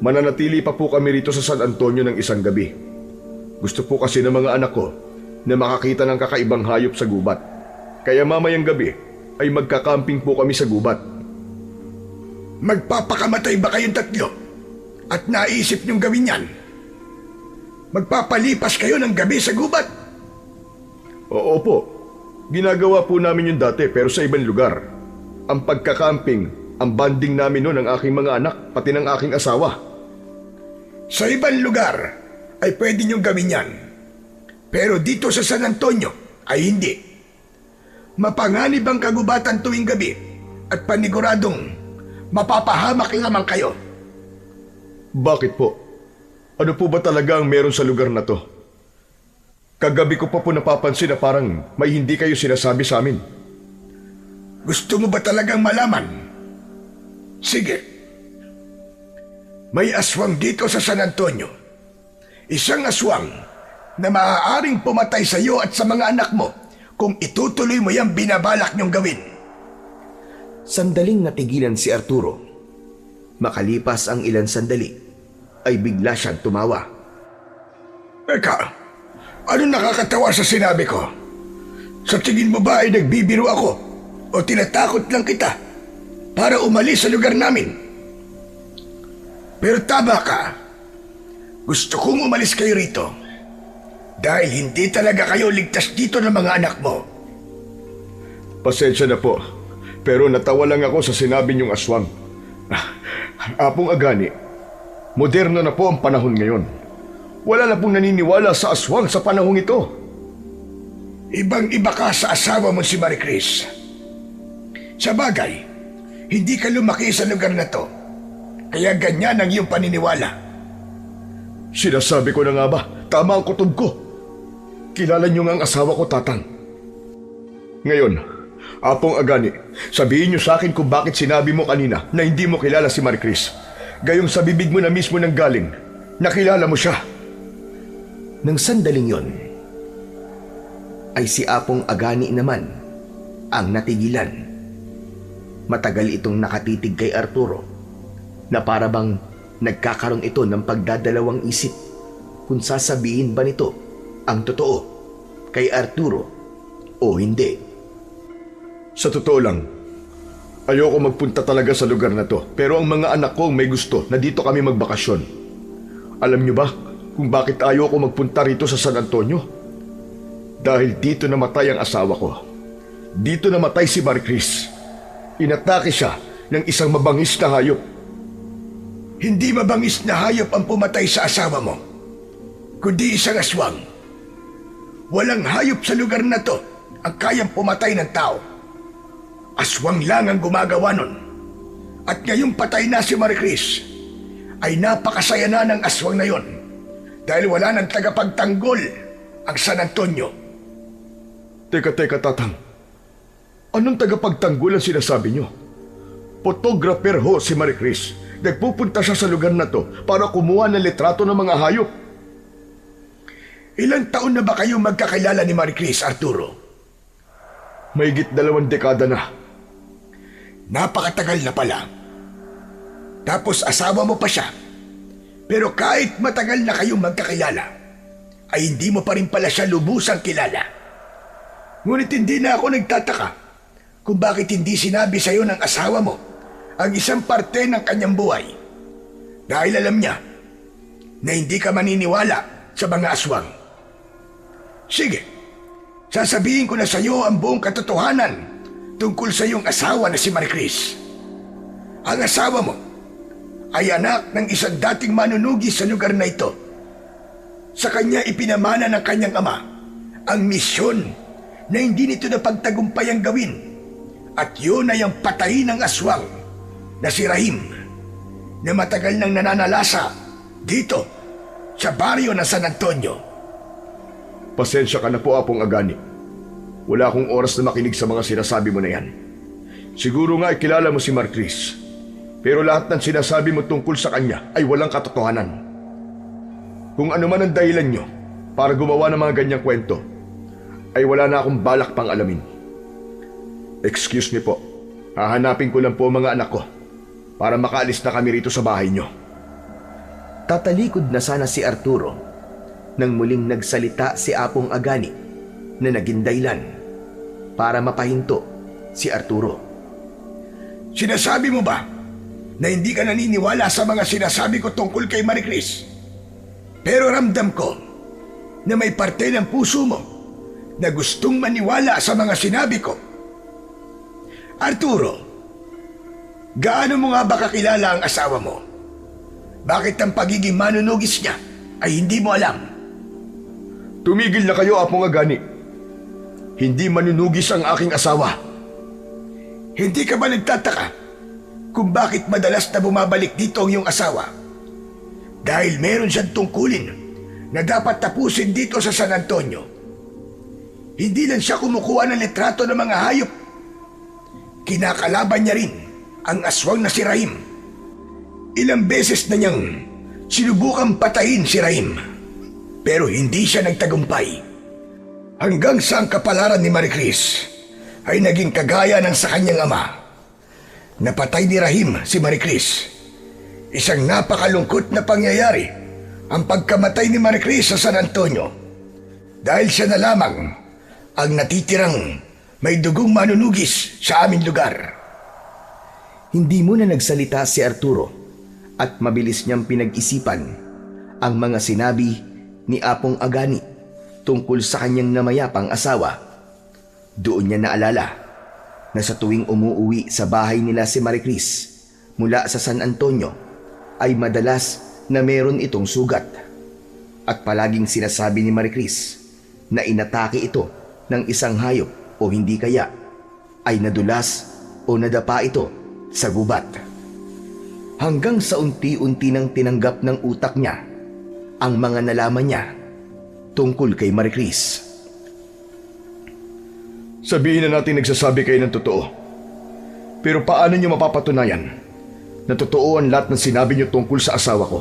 Mananatili pa po kami rito sa San Antonio ng isang gabi. Gusto po kasi ng mga anak ko na makakita ng kakaibang hayop sa gubat. Kaya mamayang gabi ay magkakamping po kami sa gubat. Magpapakamatay ba kayong tatlo? At naisip niyong gawin yan? Magpapalipas kayo ng gabi sa gubat? Oo po. Ginagawa po namin yun dati pero sa ibang lugar. Ang pagkakamping, ang banding namin noon ng aking mga anak, pati ng aking asawa. Sa ibang lugar ay pwede niyong gawin yan. Pero dito sa San Antonio ay hindi. Mapanganib ang kagubatan tuwing gabi at paniguradong mapapahamak lamang kayo. Bakit po? Ano po ba talaga ang meron sa lugar na to? Kagabi ko pa po napapansin na parang may hindi kayo sinasabi sa amin. Gusto mo ba talagang malaman? Sige. May aswang dito sa San Antonio. Isang aswang na maaaring pumatay sa iyo at sa mga anak mo kung itutuloy mo yung binabalak niyong gawin. Sandaling natigilan si Arturo. Makalipas ang ilang sandali, ay bigla siyang tumawa. Eka, ano nakakatawa sa sinabi ko? Sa tingin mo ba ay nagbibiro ako o tinatakot lang kita para umalis sa lugar namin? Pero tama ka. Gusto kong umalis kayo rito dahil hindi talaga kayo ligtas dito ng mga anak mo. Pasensya na po, pero natawa lang ako sa sinabi niyong aswang. Apong Agani, moderno na po ang panahon ngayon. Wala na pong naniniwala sa aswang sa panahong ito. Ibang-iba ka sa asawa mo si Maricris. Sa bagay, hindi ka lumaki sa lugar na to, kaya ganyan ang iyong paniniwala. Sinasabi ko na nga ba, tama ang kutob ko. Kilala niyo nga ang asawa ko, Tatang. Ngayon, Apong Agani, sabihin niyo sa akin kung bakit sinabi mo kanina na hindi mo kilala si Maricris. Gayong sa bibig mo na mismo nang galing, nakilala mo siya. Nang sandaling yon, ay si Apong Agani naman ang natigilan. Matagal itong nakatitig kay Arturo na parabang nagkakaroon ito ng pagdadalawang isip kung sasabihin ba nito ang totoo kay Arturo o hindi. Sa totoo lang, ayoko magpunta talaga sa lugar na to, pero ang mga anak ko may gusto na dito kami magbakasyon. Alam niyo ba kung bakit ayoko magpunta rito sa San Antonio? Dahil dito namatay ang asawa ko. Dito namatay si Maricris. Inatake siya ng isang mabangis na hayop. Hindi mabangis na hayop ang pumatay sa asawa mo, kundi isang aswang. Walang hayop sa lugar na to ang kayang pumatay ng tao. Aswang lang ang gumagawa nun. At ngayong patay na si Maricris, ay napakasaya na ng aswang na yon dahil wala nang tagapagtanggol ang San Antonio. Teka, Tatang. Anong tagapagtanggol ang sinasabi nyo? Photographer ho si Marie Chris. Nagpupunta siya sa lugar na to para kumuha ng litrato ng mga hayop. Ilang taon na ba kayo magkakilala ni Marie Chris, Arturo? Mahigit 2 dekada na. Napakatagal na pala. Tapos asawa mo pa siya. Pero kahit matagal na kayong magkakilala, ay hindi mo pa rin pala siya lubusang kilala. Ngunit hindi na ako nagtataka kung bakit hindi sinabi sa'yo ng asawa mo ang isang parte ng kanyang buhay. Dahil alam niya na hindi ka maniniwala sa mga aswang. Sige, sasabihin ko na sa'yo ang buong katotohanan tungkol sa iyong asawa na si Marie Chris. Ang asawa mo ay anak ng isang dating manunugis sa lugar na ito. Sa kanya ipinamana ng kanyang ama ang misyon na hindi nito napagtagumpay ang gawin. At yun ay ang patayin ng aswang na si Rahim, na matagal nang nananalasa dito sa baryo ng San Antonio. Pasensya ka na po, Apong Agani. Wala akong oras na makinig sa mga sinasabi mo na yan. Siguro nga ikilala mo si Marie Chris, pero lahat ng sinasabi mo tungkol sa kanya ay walang katotohanan. Kung ano man ang dahilan nyo para gumawa ng mga ganyang kwento, ay wala na akong balak pang alamin. Excuse me po, hahanapin ko lang po mga anak ko para makaalis na kami rito sa bahay nyo. Tatalikod na sana si Arturo nang muling nagsalita si Apong Agani na naging dahilan para mapahinto si Arturo. Sinasabi mo ba na hindi ka naniniwala sa mga sinasabi ko tungkol kay Marie Chris? Pero ramdam ko na may parte ng puso mo na gustong maniwala sa mga sinabi ko. Arturo, gaano mo nga ba kakilala ang asawa mo? Bakit ang pagiging manunugis niya ay hindi mo alam? Tumigil na kayo, Apong Agani. Hindi manunugis ang aking asawa. Hindi ka ba nagtataka kung bakit madalas na bumabalik dito ang iyong asawa? Dahil meron siyang tungkulin na dapat tapusin dito sa San Antonio. Hindi lang siya kumukuha ng litrato ng mga hayop. Kinakalaban niya rin ang aswang na si Rahim. Ilang beses na niyang sinubukang patayin si Rahim, pero hindi siya nagtagumpay. Hanggang sa ang kapalaran ni Marie Chris ay naging kagaya ng sa kanyang ama. Napatay ni Rahim si Marie Chris. Isang napakalungkot na pangyayari ang pagkamatay ni Marie Chris sa San Antonio. Dahil siya na lamang ang natitirang may dugong manunugis sa aming lugar. Hindi muna nagsalita si Arturo at mabilis niyang pinag-isipan ang mga sinabi ni Apong Agani tungkol sa kanyang namayapang asawa. Doon niya naalala na sa tuwing umuuwi sa bahay nila si Marie Chris mula sa San Antonio ay madalas na meron itong sugat. At palaging sinasabi ni Marie Chris na inatake ito ng isang hayop o hindi kaya ay nadulas o nadapa ito sa gubat. Hanggang sa unti-unti nang tinanggap ng utak niya ang mga nalaman niya tungkol kay Marie Chris. Sabihin na natin nagsasabi kayo ng totoo. Pero paano niyo mapapatunayan na totoo ang lahat ng sinabi niyo tungkol sa asawa ko?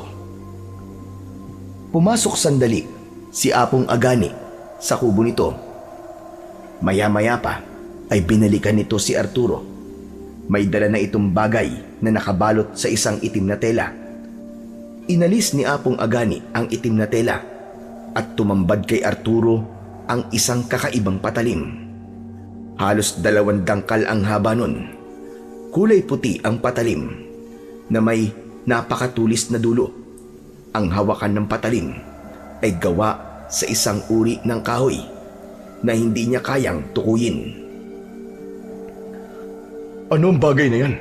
Pumasok sandali si Apong Agani sa kubo nito. Maya-maya pa ay binalikan nito si Arturo. May dala na itong bagay na nakabalot sa isang itim na tela. Inalis ni Apong Agani ang itim na tela at tumambad kay Arturo ang isang kakaibang patalim. Halos 2 dangkal ang haba nun. Kulay puti ang patalim na may napakatulis na dulo. Ang hawakan ng patalim ay gawa sa isang uri ng kahoy na hindi niya kayang tukuyin. Ano ang bagay na yan?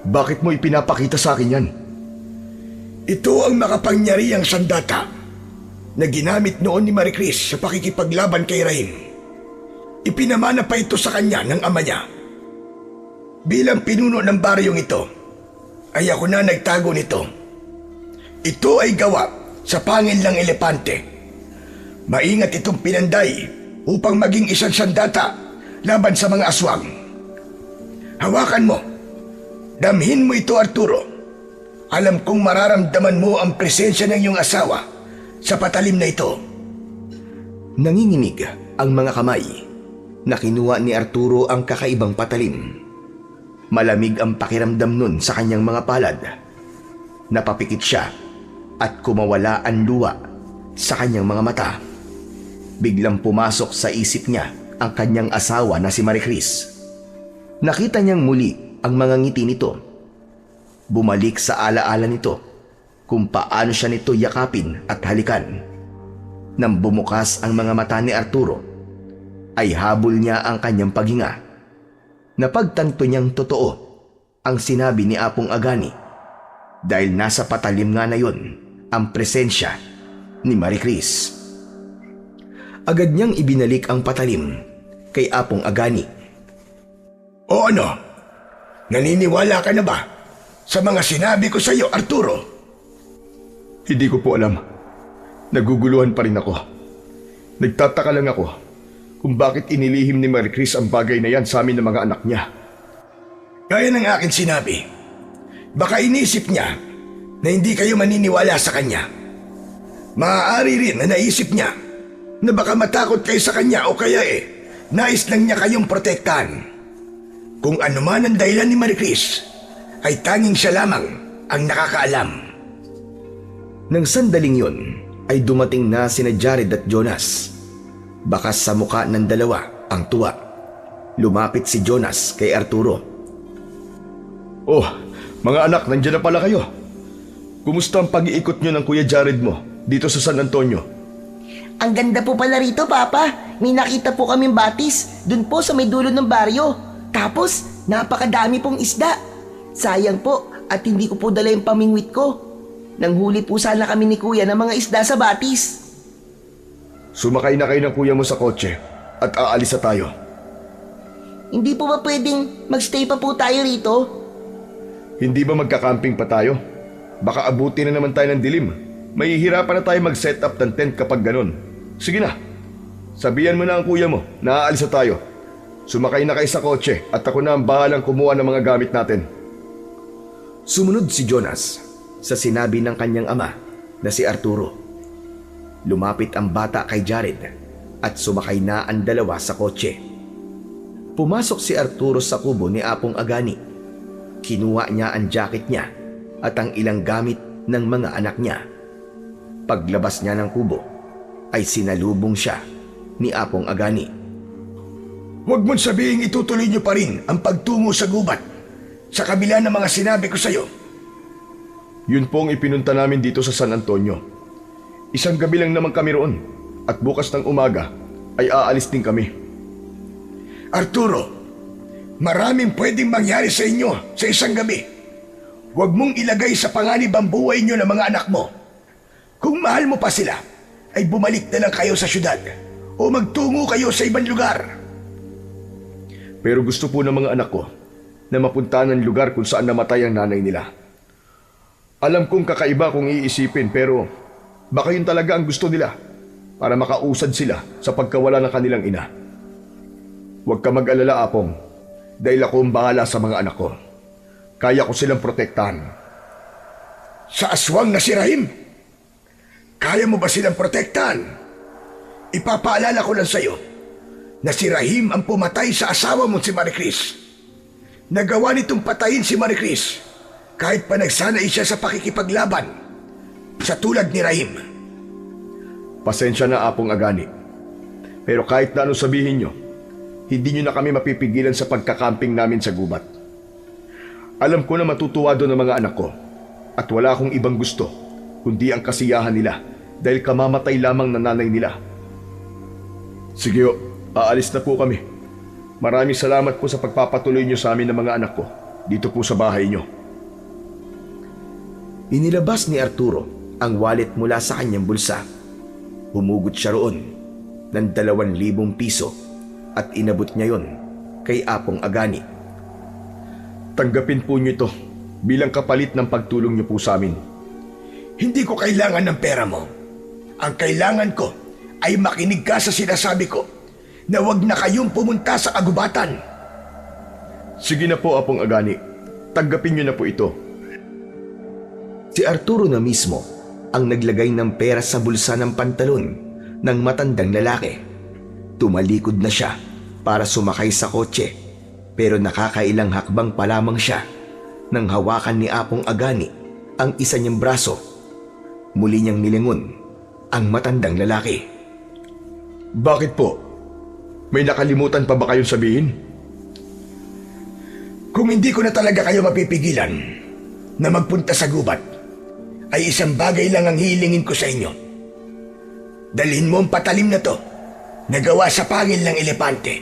Bakit mo ipinapakita sa akin yan? Ito ang makapangyarihang sandata na ginamit noon ni Marie Chris sa pakikipaglaban kay Rahim. Ipinamana pa ito sa kanya ng ama niya. Bilang pinuno ng baryong ito, ay ako na nagtago nito. Ito ay gawa sa pangil ng elepante. Maingat itong pinanday upang maging isang sandata laban sa mga aswang. Hawakan mo. Damhin mo ito, Arturo. Alam kong mararamdaman mo ang presensya ng iyong asawa sa patalim na ito. Nanginginig ang mga kamay na kinuha ni Arturo ang kakaibang patalim. Malamig ang pakiramdam nun sa kanyang mga palad. Napapikit siya at kumawala ang luha sa kanyang mga mata. Biglang pumasok sa isip niya ang kanyang asawa na si Maricris. Nakita niyang muli ang mga ngiti nito. Bumalik sa alaala nito kung paano siya nito yakapin at halikan. Nang bumukas ang mga mata ni Arturo, ay habol niya ang kanyang paghinga. Napagtanto niyang totoo ang sinabi ni Apong Agani dahil nasa patalim nga na yon ang presensya ni Maricris. Agad niyang ibinalik ang patalim kay Apong Agani. O ano? Naniniwala ka na ba sa mga sinabi ko sa iyo, Arturo? Hindi ko po alam. Naguguluhan pa rin ako. Nagtataka lang ako kung bakit inilihim ni Maricris ang bagay na yan sa amin ng mga anak niya. Gaya ng akin sinabi, baka inisip niya na hindi kayo maniniwala sa kanya. Maaari rin na naisip niya na baka matakot kayo sa kanya o kaya nais lang niya kayong protektahan. Kung ano man ang dahilan ni Maricris, ay tanging siya lamang ang nakakaalam. Nang sandaling yon ay dumating na sina Jared at Jonas. Bakas sa muka ng dalawa ang tuwa. Lumapit si Jonas kay Arturo. Oh, mga anak, nandiyan na pala kayo. Kumusta ang pag-iikot nyo ng Kuya Jared mo dito sa San Antonio? Ang ganda po pala rito, Papa. May nakita po kaming batis dun po sa may dulo ng baryo. Tapos, napakadami pong isda. Sayang po at hindi ko po dala yung pamingwit ko. Nanghuli po sana kami ni Kuya ng mga isda sa batis. Sumakay na kayo ng kuya mo sa kotse at aalis na tayo. Hindi po ba pwedeng magstay pa po tayo rito? Hindi ba magkakamping pa tayo? Baka abutin na naman tayo ng dilim. Mahihirapan na tayo mag-set up ng tent kapag ganun. Sige na, sabihan mo na ang kuya mo na aalis na tayo. Sumakay na kayo sa kotse at ako na ang bahalang kumuha ng mga gamit natin. Sumunod si Jonas sa sinabi ng kanyang ama na si Arturo. Lumapit ang bata kay Jared at sumakay na ang dalawa sa kotse. Pumasok si Arturo sa kubo ni Apong Agani. Kinuha niya ang jacket niya at ang ilang gamit ng mga anak niya. Paglabas niya ng kubo ay sinalubong siya ni Apong Agani. Huwag mong sabihing itutuloy niyo pa rin ang pagtungo sa gubat sa kabila ng mga sinabi ko sa iyo. Yun po ang ipinunta namin dito sa San Antonio. Isang gabi lang naman kami roon at bukas ng umaga ay aalis din kami. Arturo, maraming pwedeng mangyari sa inyo sa isang gabi. Huwag mong ilagay sa panganib ang buhay niyo ng mga anak mo. Kung mahal mo pa sila, ay bumalik na lang kayo sa syudad o magtungo kayo sa ibang lugar. Pero gusto po ng mga anak ko na mapuntahan ang lugar kung saan namatay ang nanay nila. Alam kong kakaiba kung iisipin pero baka yun talaga ang gusto nila para makausad sila sa pagkawala ng kanilang ina. Huwag ka mag-alala, Apong, dahil ako ang bahala sa mga anak ko. Kaya ko silang protektahan. Sa aswang na si Rahim, kaya mo ba silang protektahan? Ipapaalala ko lang sa iyo na si Rahim ang pumatay sa asawa mo si Maricris. Nagawa nitong patayin si Maricris kahit pa nagsanay siya sa pakikipaglaban sa tulad ni Rahim. Pasensya na, Apong Agani. Pero kahit na anong sabihin nyo, hindi nyo na kami mapipigilan sa pagkakamping namin sa gubat. Alam ko na matutuwa doon ang mga anak ko at wala akong ibang gusto kundi ang kasiyahan nila dahil kamamatay lamang ng nanay nila. Sige o, aalis na po kami. Maraming salamat po sa pagpapatuloy nyo sa amin ng mga anak ko dito po sa bahay nyo. Inilabas ni Arturo ang wallet mula sa kanyang bulsa. Humugot siya roon ng 2,000 piso at inabot niya yon kay Apong Agani. Tanggapin po nyo ito bilang kapalit ng pagtulong nyo po sa amin. Hindi ko kailangan ng pera mo. Ang kailangan ko ay makinig ka sa sinasabi ko na huwag na kayong pumunta sa kagubatan. Sige na po, Apong Agani. Tanggapin niyo na po ito. Si Arturo na mismo ang naglagay ng pera sa bulsa ng pantalon ng matandang lalaki. Tumalikod na siya para sumakay sa kotse, pero nakakailang hakbang pa lamang siya nang hawakan ni Apong Agani ang isa niyang braso. Muli niyang nilingon ang matandang lalaki. Bakit po? May nakalimutan pa ba kayong sabihin? Kung hindi ko na talaga kayo mapipigilan na magpunta sa gubat, ay isang bagay lang ang hihilingin ko sa inyo. Dalhin mo ang patalim na to na gawa sa pangil ng elepante.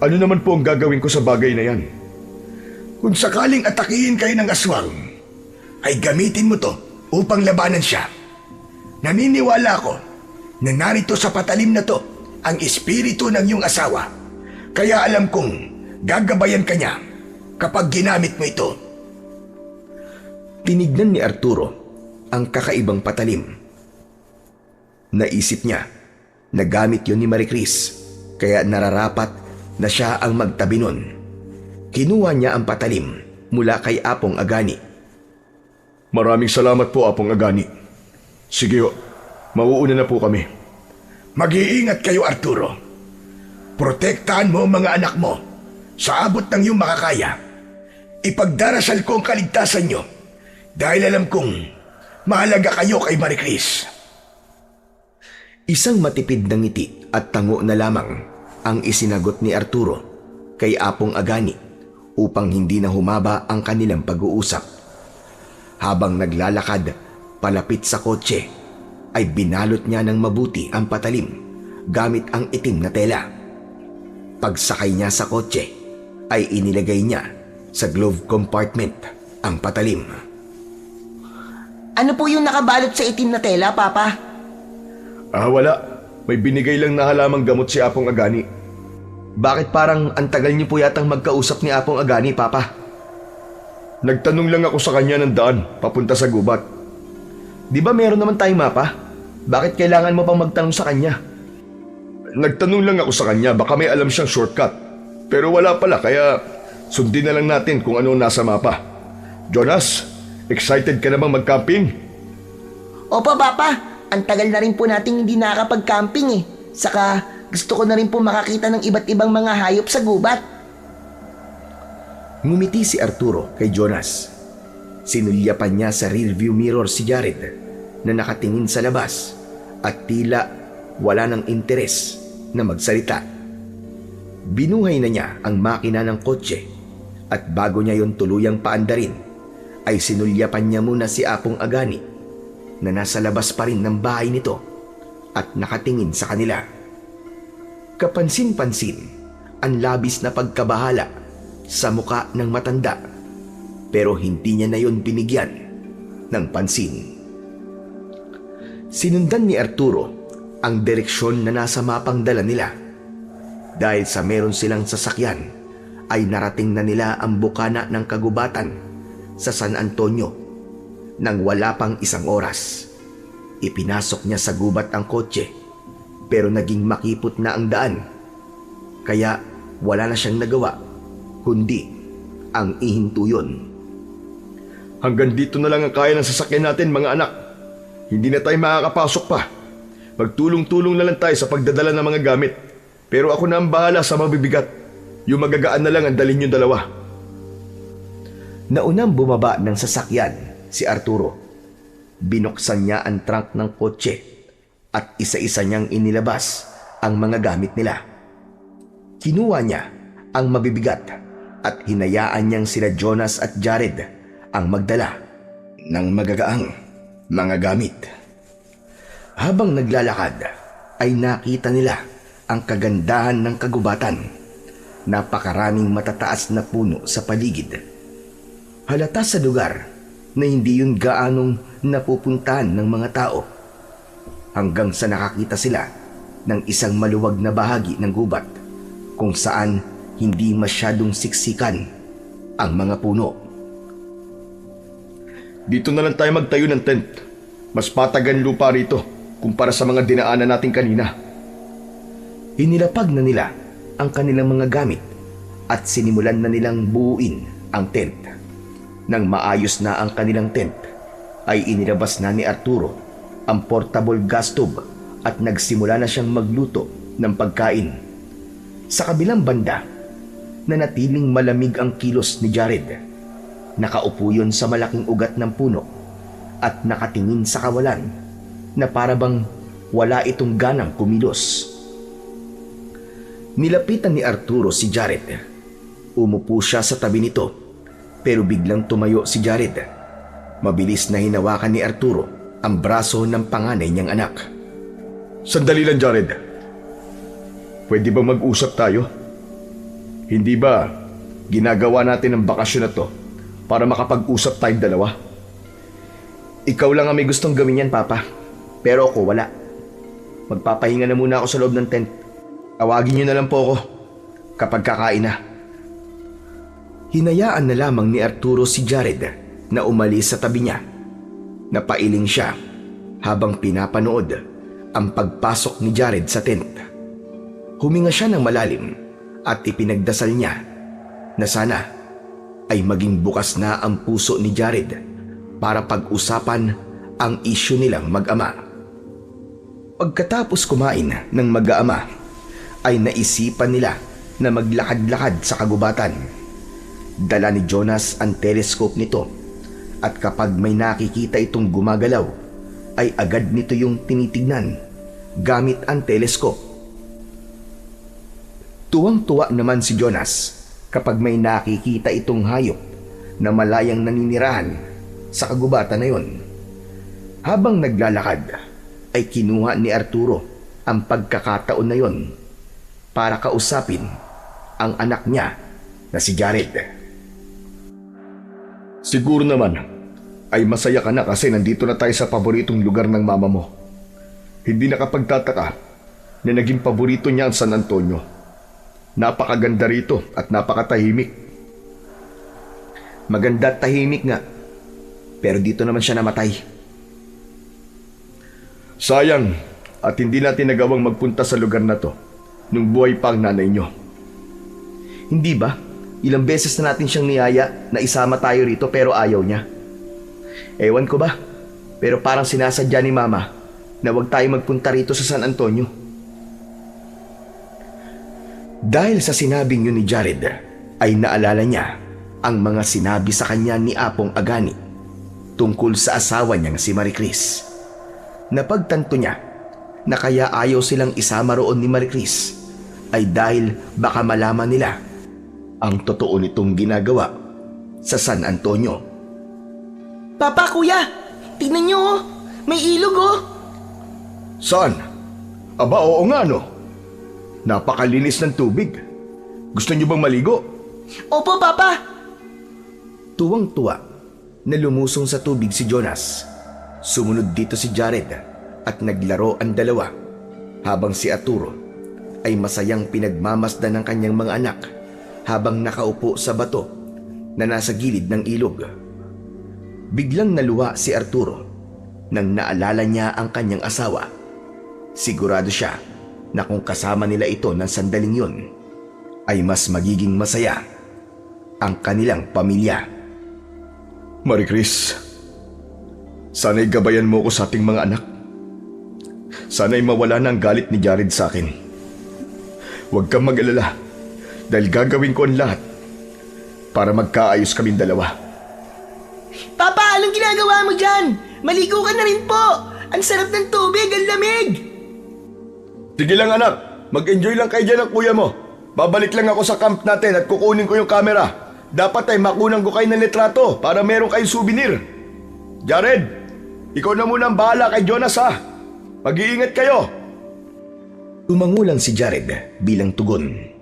Ano naman po ang gagawin ko sa bagay na yan? Kung sakaling atakihin kayo ng aswang, ay gamitin mo to upang labanan siya. Naniniwala ako na narito sa patalim na to ang espiritu ng iyong asawa. Kaya alam kong gagabayan ka niya kapag ginamit mo ito. Tinignan ni Arturo ang kakaibang patalim. Naisip niya na gamit yun ni Maricris, kaya nararapat na siya ang magtabi nun. Kinuha niya ang patalim mula kay Apong Agani. Maraming salamat po, Apong Agani. Sige ho, mauuna na po kami. Mag-iingat kayo, Arturo. Protektahan mo ang mga anak mo sa abot ng iyong makakaya. Ipagdarasal ko ang kaligtasan niyo dahil alam kong mahalaga kayo kay Maricris. Isang matipid na ngiti at tango na lamang ang isinagot ni Arturo kay Apong Agani upang hindi na humaba ang kanilang pag-uusap. Habang naglalakad palapit sa kotse, ay binalot niya ng mabuti ang patalim gamit ang itim na tela. Pagsakay niya sa kotse, ay inilagay niya sa glove compartment ang patalim. Ano po yung nakabalot sa itim na tela, Papa? Wala. May binigay lang na halamang gamot si Apong Agani. Bakit parang ang tagal niyo po yatang magkausap ni Apong Agani, Papa? Nagtanong lang ako sa kanya ng daan papunta sa gubat. Di ba meron naman tayong mapa? Bakit kailangan mo pang magtanong sa kanya? Nagtanong lang ako sa kanya, baka may alam siyang shortcut. Pero wala pala, kaya sundin na lang natin kung ano nasa mapa. Jonas, excited ka na bang mag-camping? Opo, Papa. Ang tagal na rin po nating hindi nakakapag-camping eh. Saka gusto ko na rin po makakita ng iba't ibang mga hayop sa gubat. Ngumiti si Arturo kay Jonas. Sinulyapan niya sa rearview mirror si Jared na nakatingin sa labas at tila wala ng interes na magsalita. Binuhay na niya ang makina ng kotse at bago niya yon tuluyang paandarin ay sinulyapan niya muna si Apong Agani na nasa labas pa rin ng bahay nito at nakatingin sa kanila. Kapansin-pansin ang labis na pagkabahala sa muka ng matanda, pero hindi niya na yon binigyan ng pansin. Sinundan ni Arturo ang direksyon na nasa mapang dala nila. Dahil sa meron silang sasakyan, ay narating na nila ang bukana ng kagubatan sa San Antonio nang wala pang isang oras. Ipinasok niya sa gubat ang kotse, pero naging makipot na ang daan. Kaya wala na siyang nagawa kundi ang ihinto yun. Hanggang dito na lang ang kaya ng sasakyan natin, mga anak. Hindi na tayo makakapasok pa. Magtulong-tulong na lang tayo sa pagdadala ng mga gamit. Pero ako na ang bahala sa mabibigat. Yung magagaan na lang ang dalhin yung dalawa. Naunang bumaba ng sasakyan si Arturo. Binuksan niya ang trunk ng kotse at isa-isa niyang inilabas ang mga gamit nila. Kinuha niya ang mabibigat at hinayaan niyang sila Jonas at Jared ang magdala ng magagaang mga gamit. Habang naglalakad ay nakita nila ang kagandahan ng kagubatan. Napakaraming matataas na puno sa paligid. Halata sa lugar na hindi yun gaanong napupuntahan ng mga tao, hanggang sa nakakita sila ng isang maluwag na bahagi ng gubat kung saan hindi masyadong siksikan ang mga puno. Dito na lang tayo magtayo ng tent. Mas patagan lupa rito kumpara sa mga dinaanan natin kanina. Inilapag na nila ang kanilang mga gamit at sinimulan na nilang buuin ang tent. Nang maayos na ang kanilang tent, ay inilabas na ni Arturo ang portable gas tube at nagsimula na siyang magluto ng pagkain. Sa kabilang banda, nanatiling malamig ang kilos ni Jared. Nakaupo yun sa malaking ugat ng puno at nakatingin sa kawalan na parabang wala itong ganang kumilos. Nilapitan ni Arturo si Jared. Umupo siya sa tabi nito pero biglang tumayo si Jared. Mabilis na hinawakan ni Arturo ang braso ng panganay niyang anak. Sandali lang, Jared. Pwede ba mag-usap tayo? Hindi ba ginagawa natin ang bakasyon na to para makapag-usap tayong dalawa? Ikaw lang ang may gustong gawin yan, Papa. Pero ako wala. Magpapahinga na muna ako sa loob ng tent. Tawagin niyo na lang po ako kapag kakain na. Hinayaan na lamang ni Arturo si Jared na umalis sa tabi niya. Napailing siya habang pinapanood ang pagpasok ni Jared sa tent. Huminga siya ng malalim at ipinagdasal niya na sana ay maging bukas na ang puso ni Jared para pag-usapan ang isyu nilang mag-ama. Pagkatapos kumain ng mag-aama, ay naisipan nila na maglakad-lakad sa kagubatan. Dala ni Jonas ang telescope nito at kapag may nakikita itong gumagalaw, ay agad nito yung tinitignan gamit ang telescope. Tuwang-tuwa naman si Jonas kapag may nakikita itong hayop na malayang naninirahan sa kagubatan na yon. Habang naglalakad, ay kinuha ni Arturo ang pagkakataon na yon para kausapin ang anak niya na si Jared. Siguro naman ay masaya ka na kasi nandito na tayo sa paboritong lugar ng mama mo. Hindi nakapagtataka na naging paborito niya ang San Antonio. Napakaganda rito at napakatahimik. Maganda at tahimik nga, pero dito naman siya namatay. Sayang at hindi natin nagawang magpunta sa lugar na to nung buhay pa ang nanay niyo. Hindi ba? Ilang beses na natin siyang niyaya na isama tayo rito pero ayaw niya. Ewan ko ba, pero parang sinasadya ni Mama na huwag tayo magpunta rito sa San Antonio. Dahil sa sinabing yun ni Jared, ay naalala niya ang mga sinabi sa kanya ni Apong Agani tungkol sa asawa niyang si Maricris. Napagtanto niya na kaya ayaw silang isama roon ni Maricris ay dahil baka malaman nila ang totoo nitong ginagawa sa San Antonio. Papa, kuya, tingnan niyo oh. May ilog oh. Saan? Aba, oo nga no. Napakalinis ng tubig. Gusto niyo bang maligo? Opo, Papa. Tuwang-tuwa na lumusong sa tubig si Jonas. Sumunod dito si Jared at naglaro ang dalawa habang si Arturo ay masayang pinagmamasdan ng kanyang mga anak habang nakaupo sa bato na nasa gilid ng ilog. Biglang naluwa si Arturo nang naalala niya ang kanyang asawa. Sigurado siya na kung kasama nila ito ng sandaling yun, ay mas magiging masaya ang kanilang pamilya. Maricris, sana'y gabayan mo ko sa ating mga anak. Sana'y mawala na ang galit ni Jared sa akin. Huwag kang mag-alala dahil gagawin ko ang lahat para magkaayos kaming dalawa. Papa, anong ginagawa mo dyan? Maligo ka na rin po. Ang sarap ng tubig, ang lamig. Sige lang anak, mag-enjoy lang kayo dyan ng kuya mo. Babalik lang ako sa camp natin at kukunin ko yung camera. Dapat ay makunan ko kayo ng litrato para meron kayong souvenir. Jared, ikaw na muna ang bahala kay Jonas ha. Mag-iingat kayo. Tumangulang si Jared bilang tugon.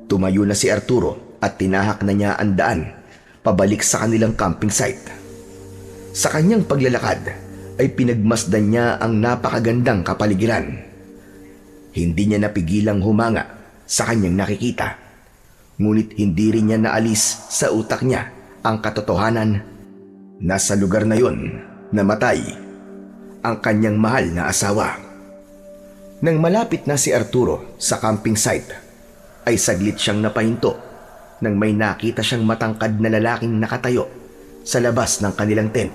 Tumayo na si Arturo at tinahak na niya ang daan pabalik sa kanilang camping site. Sa kanyang paglalakad ay pinagmasdan niya ang napakagandang kapaligiran. Hindi niya napigilang humanga sa kanyang nakikita. Ngunit hindi rin niya naalis sa utak niya ang katotohanan na sa lugar na yon namatay ang kanyang mahal na asawa. Nang malapit na si Arturo sa camping site, ay saglit siyang napahinto nang may nakita siyang matangkad na lalaking nakatayo sa labas ng kanilang tent.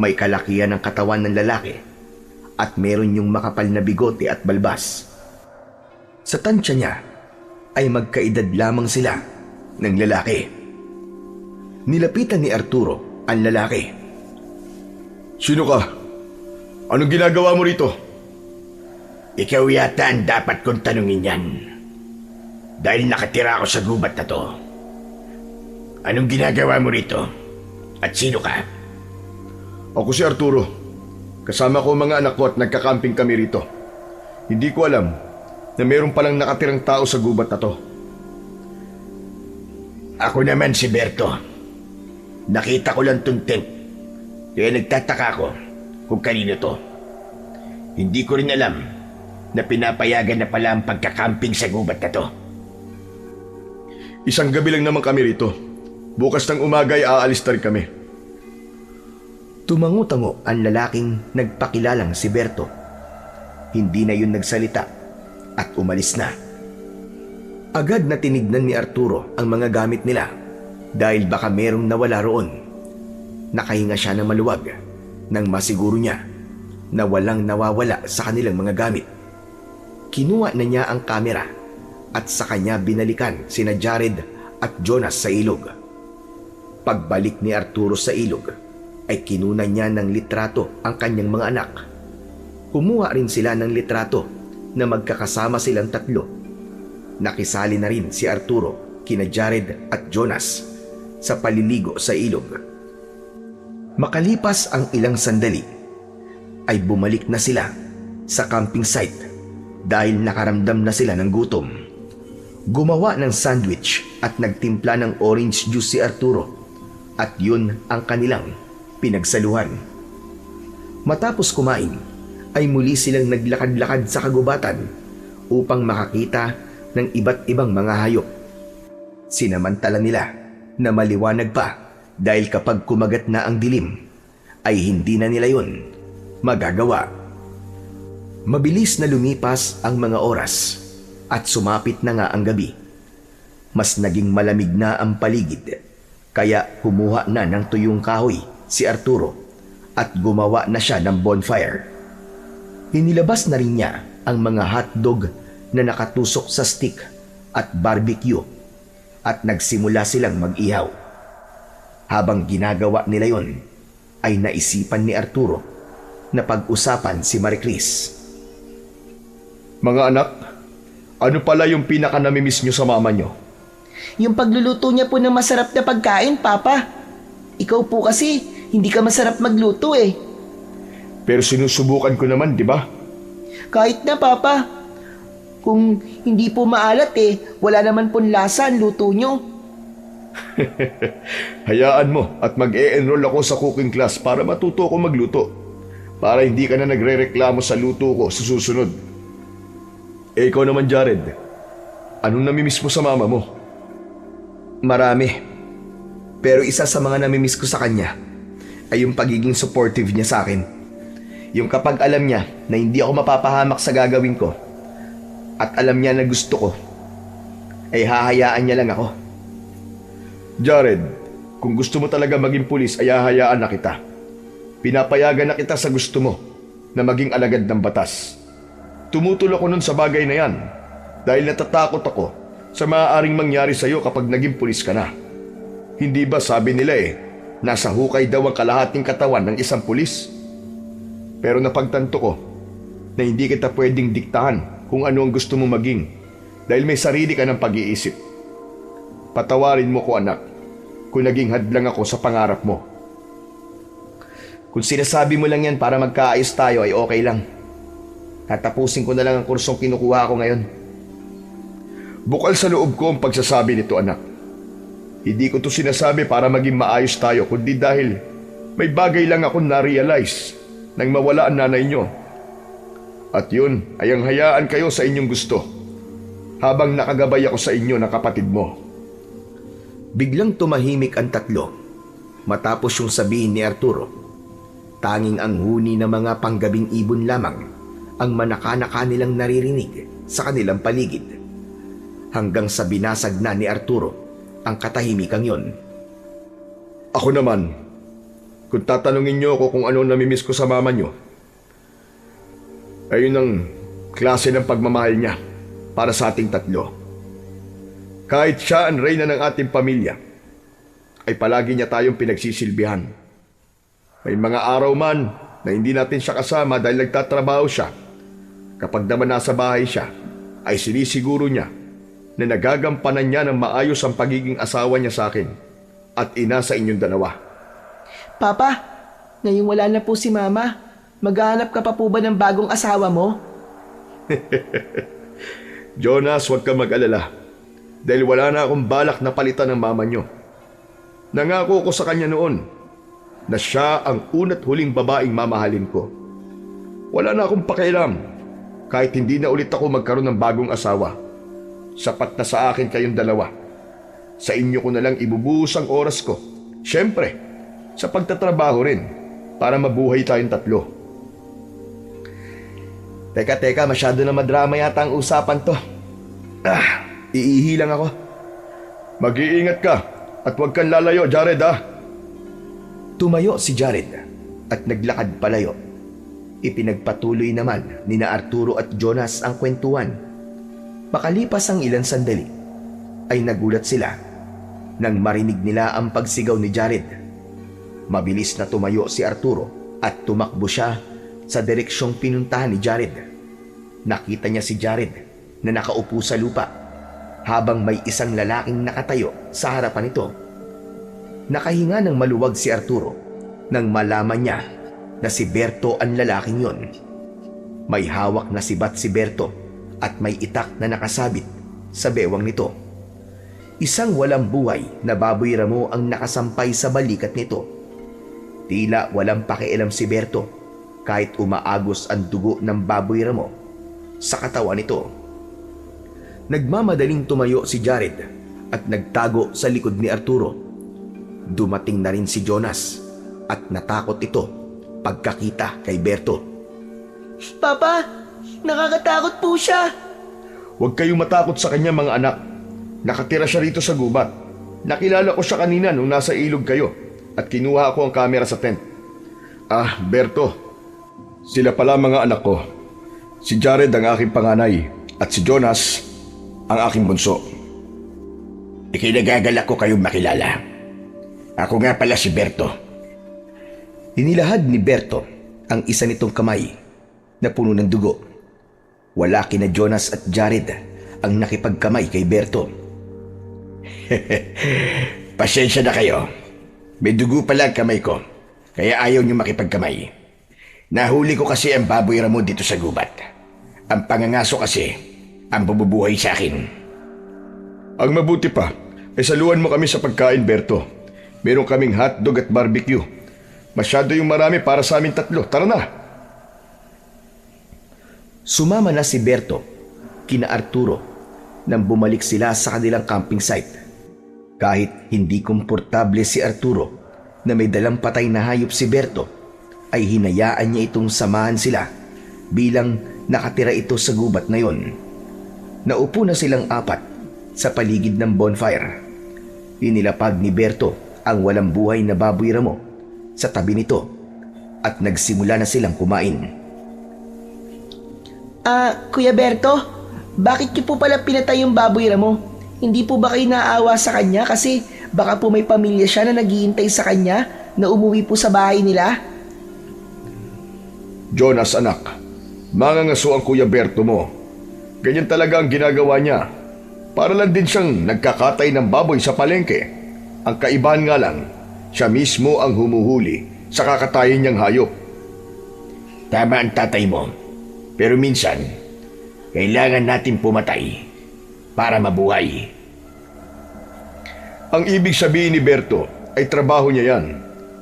May kalakihan ng katawan ng lalaki at meron yung makapal na bigote at balbas. Sa tansya niya ay magkaedad lamang sila ng lalaki. Nilapitan ni Arturo ang lalaki. Sino ka? Anong ginagawa mo rito? Ikaw yata ang dapat kong tanungin yan. Dahil nakatira ako sa gubat na to. Anong ginagawa mo rito? At sino ka? Ako si Arturo. Kasama ko ang mga anak ko at nagkakamping kami rito. Hindi ko alam na mayroon palang nakatirang tao sa gubat na to. Ako naman si Berto. Nakita ko lang tong tent. Kaya nagtataka ako kung kanino to. Hindi ko rin alam na pinapayagan na pala ang pagkakamping sa gubat na to. Isang gabi lang naman kami rito. Bukas ng umaga ay aalis na rin kami. Tumango-tango ang lalaking nagpakilalang si Berto. Hindi na yun nagsalita at umalis na. Agad na tinignan ni Arturo ang mga gamit nila dahil baka merong nawala roon. Nakahinga siya ng maluwag nang masiguro niya na walang nawawala sa kanilang mga gamit. Kinuha na niya ang kamera at sa kanya binalikan sina Jared at Jonas sa ilog. Pagbalik ni Arturo sa ilog ay kinunan niya ng litrato ang kanyang mga anak. Kumuha rin sila ng litrato na magkakasama silang tatlo. Nakisali na rin si Arturo kina Jared at Jonas sa paliligo sa ilog. Makalipas ang ilang sandali ay bumalik na sila sa camping site dahil nakaramdam na sila ng gutom. Gumawa ng sandwich at nagtimpla ng orange juice si Arturo at yun ang kanilang pinagsaluhan. Matapos kumain ay muli silang naglakad-lakad sa kagubatan upang makakita ng iba't ibang mga hayop. Sinamantala nila na maliwanag pa dahil kapag kumagat na ang dilim ay hindi na nila yun magagawa. Mabilis na lumipas ang mga oras at sumapit na nga ang gabi. Mas naging malamig na ang paligid kaya kumuha na ng tuyong kahoy si Arturo at gumawa na siya ng bonfire. Inilabas na rin niya ang mga hotdog na nakatusok sa stick at barbecue at nagsimula silang mag-ihaw. Habang ginagawa nila yon, ay naisipan ni Arturo na pag-usapan si Maricris. Mga anak, ano pala yung pinaka-namimiss nyo sa mama nyo? Yung pagluluto niya po ng masarap na pagkain, Papa. Ikaw po kasi, hindi ka masarap magluto eh. Pero sinusubukan ko naman, di ba? Kahit na, Papa. Kung hindi po maalat eh, wala naman pong lasa ang luto nyo. Hayaan mo at mag-e-enroll ako sa cooking class para matuto ko magluto. Para hindi ka na nagre-reklamo sa luto ko sa susunod. Eh ikaw naman, Jared. Anong namimiss mo sa mama mo? Marami. Pero isa sa mga namimiss ko sa kanya ay yung pagiging supportive niya sa akin. Yung kapag alam niya na hindi ako mapapahamak sa gagawin ko at alam niya na gusto ko, ay hahayaan niya lang ako. Jared, kung gusto mo talaga maging pulis ay hahayaan na kita. Pinapayagan na kita sa gusto mo na maging alagad ng batas. Tumutol ako nun sa bagay na yan dahil natatakot ako sa maaaring mangyari sa'yo kapag naging pulis ka na. Hindi ba sabi nila nasa hukay daw ang kalahating katawan ng isang pulis? Pero napagtanto ko na hindi kita pwedeng diktahan kung ano ang gusto mo maging dahil may sarili ka ng pag-iisip. Patawarin mo ko, anak, kung naging hadlang ako sa pangarap mo. Kung sinasabi mo lang yan para magkaayos tayo ay okay lang. Tatapusin ko na lang ang kursong kinukuha ko ngayon. Bukal sa loob ko ang pagsasabi nito, anak. Hindi ko to sinasabi para maging maayos tayo, kundi dahil may bagay lang akong na-realize nang mawala ang nanay nyo. At yun ay ang hayaan kayo sa inyong gusto habang nakagabay ako sa inyo ng kapatid mo. Biglang tumahimik ang tatlo matapos yung sabihin ni Arturo. Tanging ang huni ng mga panggabing ibon lamang ang manaka-naka nilang naririnig sa kanilang paligid. Hanggang sa binasag na ni Arturo ang katahimikan yon. Ako naman, kung tatanungin niyo ako kung ano namimiss ko sa mama niyo, ayun ang klase ng pagmamahal niya para sa ating tatlo. Kahit siya ang reyna ng ating pamilya, ay palagi niya tayong pinagsisilbihan. May mga araw man na hindi natin siya kasama dahil nagtatrabaho siya. Kapag naman nasa bahay siya, ay sinisiguro niya na nagagampanan niya ng maayos ang pagiging asawa niya sa akin at ina sa inyong dalawa. Papa, ngayong wala na po si Mama, maghahanap ka pa po ba ng bagong asawa mo? Jonas, huwag kang mag-alala dahil wala na akong balak na palitan ng mama niyo. Nangako ko sa kanya noon na siya ang una't huling babaeng mamahalin ko. Wala na akong pakialam kahit hindi na ulit ako magkaroon ng bagong asawa. Sapat na sa akin kayong dalawa. Sa inyo ko na lang ibubuhos ang oras ko. Siyempre, sa pagtatrabaho rin para mabuhay tayong tatlo. Teka, masyado na madrama yata ang usapan to. Iihi lang ako. Mag-iingat ka at huwag kang lalayo, Jared ha. Tumayo si Jared at naglakad palayo. Ipinagpatuloy naman ni na Arturo at Jonas ang kwentuhan. Makalipas ang ilang sandali, ay nagulat sila nang marinig nila ang pagsigaw ni Jared. Mabilis na tumayo si Arturo at tumakbo siya sa direksyong pinuntahan ni Jared. Nakita niya si Jared na nakaupo sa lupa habang may isang lalaking nakatayo sa harapan nito. Nakahinga ng maluwag si Arturo nang malaman niya na si Berto ang lalaking yon. May hawak na sibat si Berto at may itak na nakasabit sa bewang nito. Isang walang buhay na baboy ramo ang nakasampay sa balikat nito. Tila walang pakialam si Berto kahit umaagos ang dugo ng baboy ramo sa katawan nito. Nagmamadaling tumayo si Jared at nagtago sa likod ni Arturo. Dumating na rin si Jonas at natakot ito pagkakita kay Berto. Papa, nakakatakot po siya. Huwag kayong matakot sa kanya mga anak. Nakatira siya rito sa gubat. Nakilala ko siya kanina nung nasa ilog kayo at kinuha ako ang kamera sa tent. Berto, sila pala mga anak ko. Si Jared ang aking panganay at si Jonas ang aking bunso. Ikinagagalak ko kayong makilala. Ako nga pala si Berto. Inilahad ni Berto ang isa nitong kamay na puno ng dugo. Wala kina Jonas at Jared ang nakipagkamay kay Berto. Pasensya na kayo. May dugo pala ang kamay ko, kaya ayaw niyo makipagkamay. Nahuli ko kasi ang baboy ramo dito sa gubat. Ang pangangaso kasi ang bububuhay sa akin. Ang mabuti pa, ay saluhan mo kami sa pagkain, Berto. Meron kaming hotdog at barbecue. Masyado yung marami para sa amin tatlo. Tara na! Sumama na si Berto kina Arturo nang bumalik sila sa kanilang camping site. Kahit hindi komportable si Arturo na may dalang patay na hayop si Berto, ay hinayaan niya itong samahan sila bilang nakatira ito sa gubat na yon. Naupo na silang apat sa paligid ng bonfire. Inilapag ni Berto ang walang buhay na baboy ramo sa tabi nito at nagsimula na silang kumain. Kuya Berto, bakit niyo po pala pinatay yung baboy ramo? Hindi po ba kayo naawa sa kanya kasi baka po may pamilya siya na naghihintay sa kanya na umuwi po sa bahay nila? Jonas anak, mangangaso ang Kuya Berto mo. Ganyan talaga ang ginagawa niya. Para lang din siyang nagkakatay ng baboy sa palengke. Ang kaibahan nga lang, siya mismo ang humuhuli sa kakatayin niyang hayop. Tama ang tatay mo. Pero minsan, kailangan natin pumatay para mabuhay. Ang ibig sabihin ni Berto ay trabaho niya yan.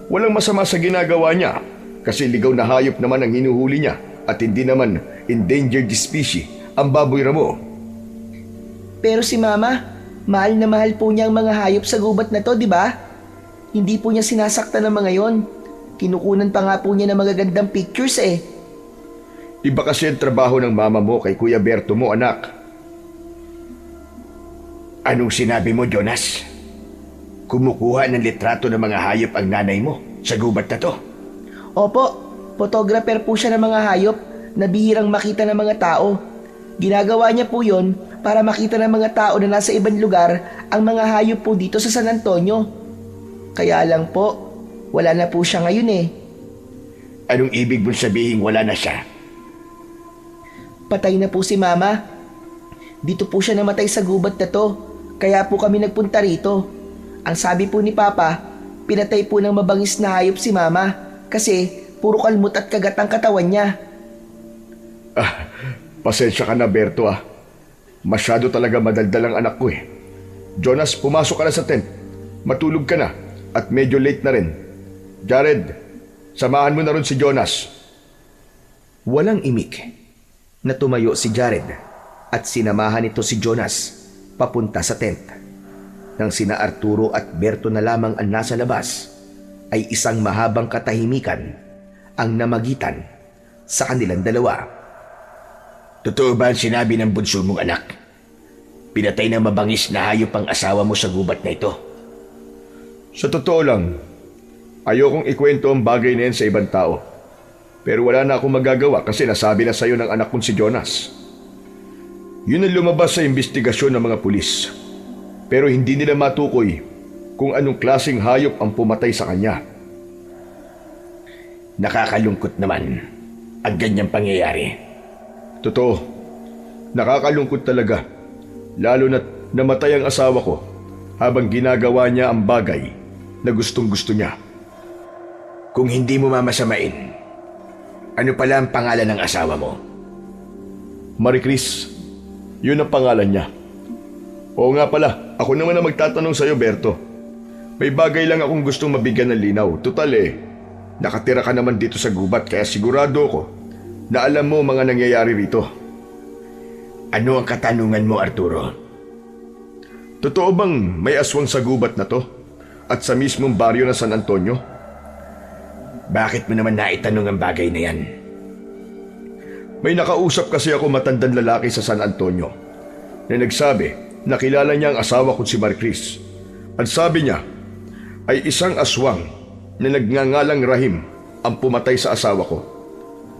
Walang masama sa ginagawa niya kasi ligaw na hayop naman ang hinuhuli niya at hindi naman endangered species ang baboy ramo. Pero si Mama, mahal na mahal po niya ang mga hayop sa gubat na to, di ba? Hindi po niya sinasaktan ng mga yon. Kinukunan pa nga po niya ng magagandang pictures eh. Iba kasi ang trabaho ng mama mo kay Kuya Berto mo, anak. Anong sinabi mo, Jonas? Kumukuha ng litrato ng mga hayop ang nanay mo sa gubat na to. Opo, photographer po siya ng mga hayop na bihirang makita ng mga tao. Ginagawa niya po yon para makita ng mga tao na nasa ibang lugar ang mga hayop po dito sa San Antonio. Kaya lang po, wala na po siya ngayon eh. Anong ibig mong sabihin wala na siya? Patay na po si Mama. Dito po siya namatay sa gubat na to. Kaya po kami nagpunta rito. Ang sabi po ni Papa, pinatay po ng mabangis na hayop si Mama kasi puro kalmot at kagat ang katawan niya. Pasensya ka na, Berto ah. Masyado talaga madaldal ang anak ko eh. Jonas, pumasok ka na sa tent. Matulog ka na at medyo late na rin. Jared, samahan mo na rin si Jonas. Walang imik na tumayo si Jared at sinamahan nito si Jonas papunta sa tent. Nang sina Arturo at Berto na lamang ang nasa labas, ay isang mahabang katahimikan ang namagitan sa kanilang dalawa. Totoo ba ang sinabi ng bunso mong anak? Pinatay ng mabangis na hayop ang asawa mo sa gubat na ito. Sa totoo lang, ayokong ikwento ang bagay na yan sa ibang tao. Pero wala na akong magagawa kasi nasabi na sa'yo ng anak kong si Jonas. Yun ang lumabas sa investigasyon ng mga pulis. Pero hindi nila matukoy kung anong klaseng hayop ang pumatay sa kanya. Nakakalungkot naman ang ganyang pangyayari. Totoo, nakakalungkot talaga. Lalo na't namatay ang asawa ko habang ginagawa niya ang bagay na gustong-gusto niya. Kung hindi mo mamasamain, ano pala ang pangalan ng asawa mo? Marie Chris, yun ang pangalan niya. Oo nga pala, ako naman ang magtatanong sa'yo, Berto. May bagay lang akong gustong mabigyan ng linaw. Tutal nakatira ka naman dito sa gubat kaya sigurado ko na alam mo mga nangyayari rito. Ano ang katanungan mo, Arturo? Totoo bang may aswang sa gubat na to? At sa mismong baryo na San Antonio? Bakit mo naman naitanong ang bagay na yan? May nakausap kasi ako matandang lalaki sa San Antonio na nagsabi nakilala niya ang asawa ko si Marie Chris. At sabi niya ay isang aswang na nagngangalang Rahim ang pumatay sa asawa ko.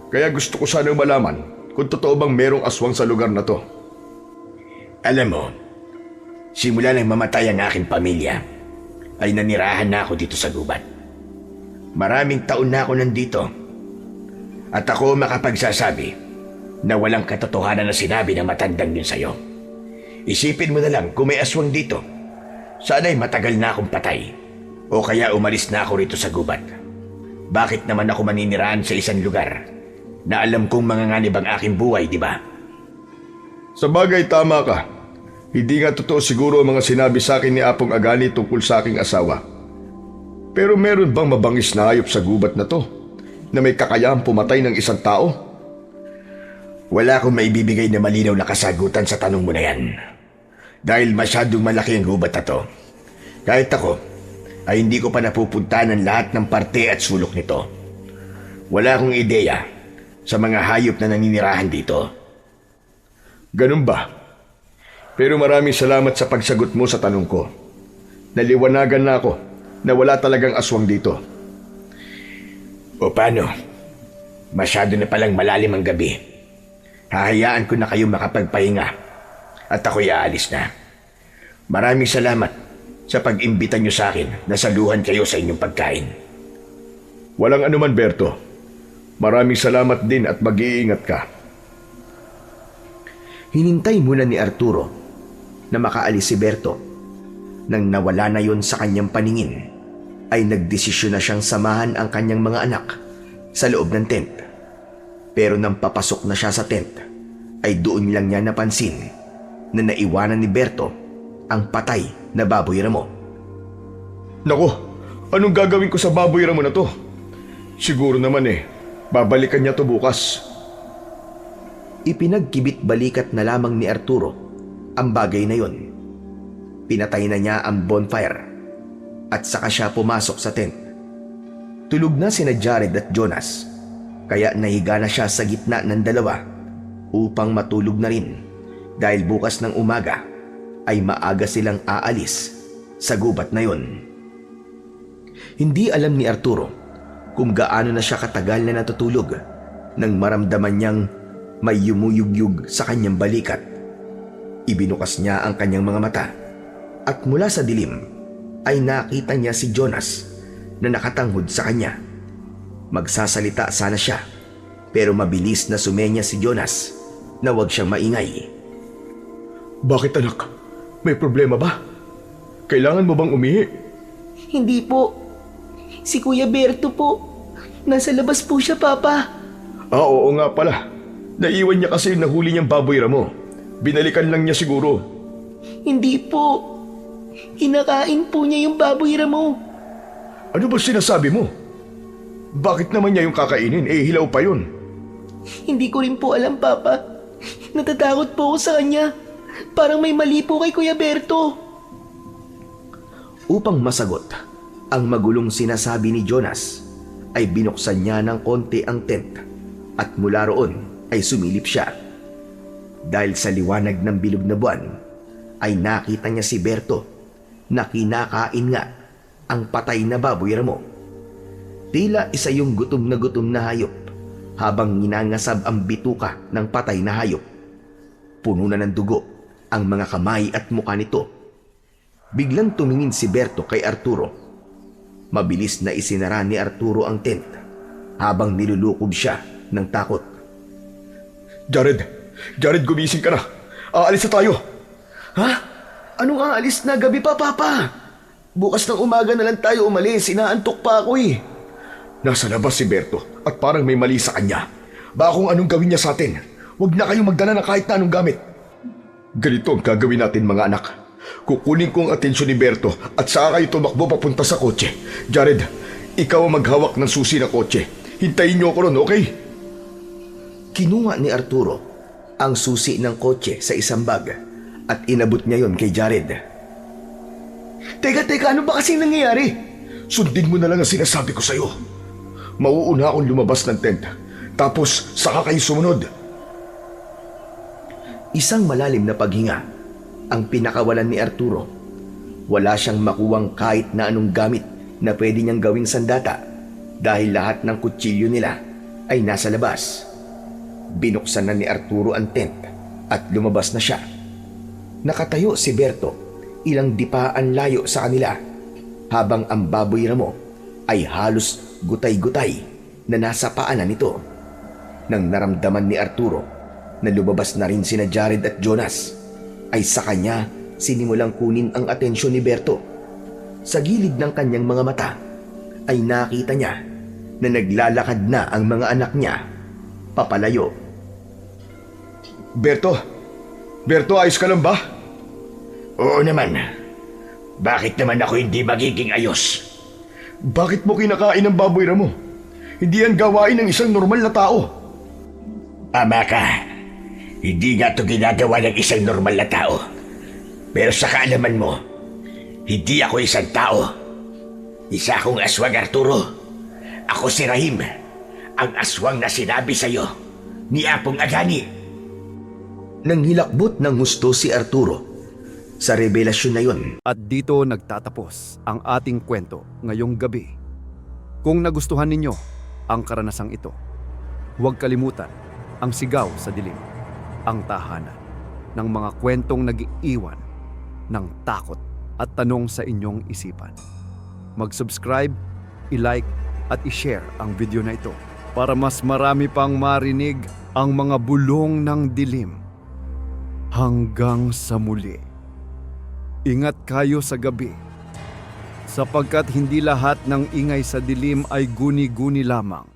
Kaya gusto ko sanang malaman kung totoo bang merong aswang sa lugar na to. Alam mo, simula nang mamatay ang aking pamilya, ay nanirahan na ako dito sa gubat. Maraming taon na ako nandito. At ako makapagsasabi na walang katotohanan na sinabi ng matandang yun sa'yo. Isipin mo na lang kung may aswang dito. Sana'y matagal na akong patay. O kaya umalis na ako rito sa gubat. Bakit naman ako maninirahan sa isang lugar na alam kong manganganib ang aking buhay, di ba? Sa bagay, tama ka. Hindi nga totoo siguro ang mga sinabi sa akin ni Apong Agani tungkol sa aking asawa. Pero meron bang mabangis na hayop sa gubat na to na may kakayahang pumatay ng isang tao? Wala akong maibibigay na malinaw na kasagutan sa tanong mo na yan. Dahil masyadong malaki ang gubat na to. Kahit ako, ay hindi ko pa napupuntahan ng lahat ng parte at sulok nito. Wala akong ideya sa mga hayop na naninirahan dito. Ganun ba? Pero maraming salamat sa pagsagot mo sa tanong ko. Naliwanagan na ako na wala talagang aswang dito. O paano? Masyado na palang malalim ang gabi. Hahayaan ko na kayo makapagpahinga at ako'y aalis na. Maraming salamat sa pag-imbita nyo sa akin na saluhan kayo sa inyong pagkain. Walang anuman, Berto. Maraming salamat din at mag-iingat ka. Hinintay muna ni Arturo na makaalis si Berto. Nang nawala na yon sa kanyang paningin, ay nagdesisyon na siyang samahan ang kanyang mga anak sa loob ng tent. Pero nang papasok na siya sa tent, ay doon lang niya napansin na naiwanan ni Berto ang patay na baboy ramo. Nako, anong gagawin ko sa baboy ramo na to? Siguro naman babalikan niya to bukas. Ipinagkibit-balikat na lamang ni Arturo ang bagay na yon. Pinatay na niya ang bonfire at saka siya pumasok sa tent. Tulog na sina Jared at Jonas, kaya nahiga na siya sa gitna ng dalawa upang matulog na rin dahil bukas ng umaga ay maaga silang aalis sa gubat na yon. Hindi alam ni Arturo kung gaano na siya katagal na natutulog nang maramdaman niyang may yumuyugyug sa kanyang balikat. Ibinukas niya ang kanyang mga mata at mula sa dilim ay nakita niya si Jonas na nakatanghod sa kanya. Magsasalita sana siya pero mabilis na sumenya si Jonas na huwag siyang maingay. Bakit anak? May problema ba? Kailangan mo bang umihi? Hindi po. Si Kuya Berto po. Nasa labas po siya, Papa. Oo nga pala. Naiwan niya kasi yung nahuli niyang baboy ramo. Binalikan lang niya siguro. Hindi po. Kinakain po niya yung baboy ramo. Ano ba sinasabi mo? Bakit naman niya yung kakainin? Hilaw pa yun. Hindi ko rin po alam, Papa. Natatakot po ako sa kanya. Parang may mali po kay Kuya Berto. Upang masagot ang magulong sinasabi ni Jonas, ay binuksan niya ng konti ang tent at mula roon ay sumilip siya. Dahil sa liwanag ng bilog na buwan, ay nakita niya si Berto na kinakain nga ang patay na baboy ramo. Tila isa yung gutom na hayop habang ninangasab ang bituka ng patay na hayop. Puno na ng dugo ang mga kamay at mukha nito. Biglang tumingin si Berto kay Arturo. Mabilis na isinara ni Arturo ang tent habang nilulukob siya ng takot. Jared, gumising ka na. Aalis na tayo. Ha? Anong aalis na? Gabi pa, Papa. Bukas ng umaga na lang tayo umalis. Inaantok pa ako eh. Nasa labas si Berto at parang may mali sa kanya. Baka kung anong gawin niya sa atin. Huwag na kayong magdala ng kahit na anong gamit. Ganito ang gagawin natin, mga anak. Kukunin ko ang atensyon ni Berto at saka kayo tumakbo papunta sa kotse. Jared, ikaw ang maghawak ng susi ng kotse. Hintayin niyo ako ron, okay? Kinuha ni Arturo ang susi ng kotse sa isang bag at inabot niya yon kay Jared. Teka, ano ba kasing nangyayari? Sundin mo na lang ang sinasabi ko sa'yo. Mauuna akong lumabas ng tent. Tapos, saka kayo sumunod. Isang malalim na paghinga ang pinakawalan ni Arturo. Wala siyang makuwang kahit na anong gamit na pwede niyang gawing sandata dahil lahat ng kutsilyo nila ay nasa labas. Binuksan na ni Arturo ang tent at lumabas na siya. Nakatayo si Berto ilang dipaan layo sa kanila habang ang baboy ramo ay halos gutay-gutay na nasa paanan nito. Nang naramdaman ni Arturo na lumabas na rin sina Jared at Jonas, ay sa kanya sinimulang kunin ang atensyon ni Berto. Sa gilid ng kanyang mga mata ay nakita niya na naglalakad na ang mga anak niya papalayo. Berto, ayos ka lang ba? Oo naman. Bakit naman ako hindi magiging ayos? Bakit mo kinakain ang baboy ramo? Hindi yan gawain ng isang normal na tao. Ama ka, hindi nga ito ginagawa ng isang normal na tao. Pero sa kaalaman mo, hindi ako isang tao. Isa akong aswang, Arturo. Ako si Rahim, ang aswang na sinabi sa'yo ni Apong Agani. Nang hilakbot ng husto si Arturo sa revelasyon na yon. At dito nagtatapos ang ating kwento ngayong gabi. Kung nagustuhan ninyo ang karanasang ito, huwag kalimutan ang Sigaw sa Dilim, ang tahanan ng mga kwentong nag-iiwan ng takot at tanong sa inyong isipan. Mag-subscribe, i-like at i-share ang video na ito para mas marami pang marinig ang mga bulong ng dilim. Hanggang sa muli. Ingat kayo sa gabi, sapagkat hindi lahat ng ingay sa dilim ay guni-guni lamang.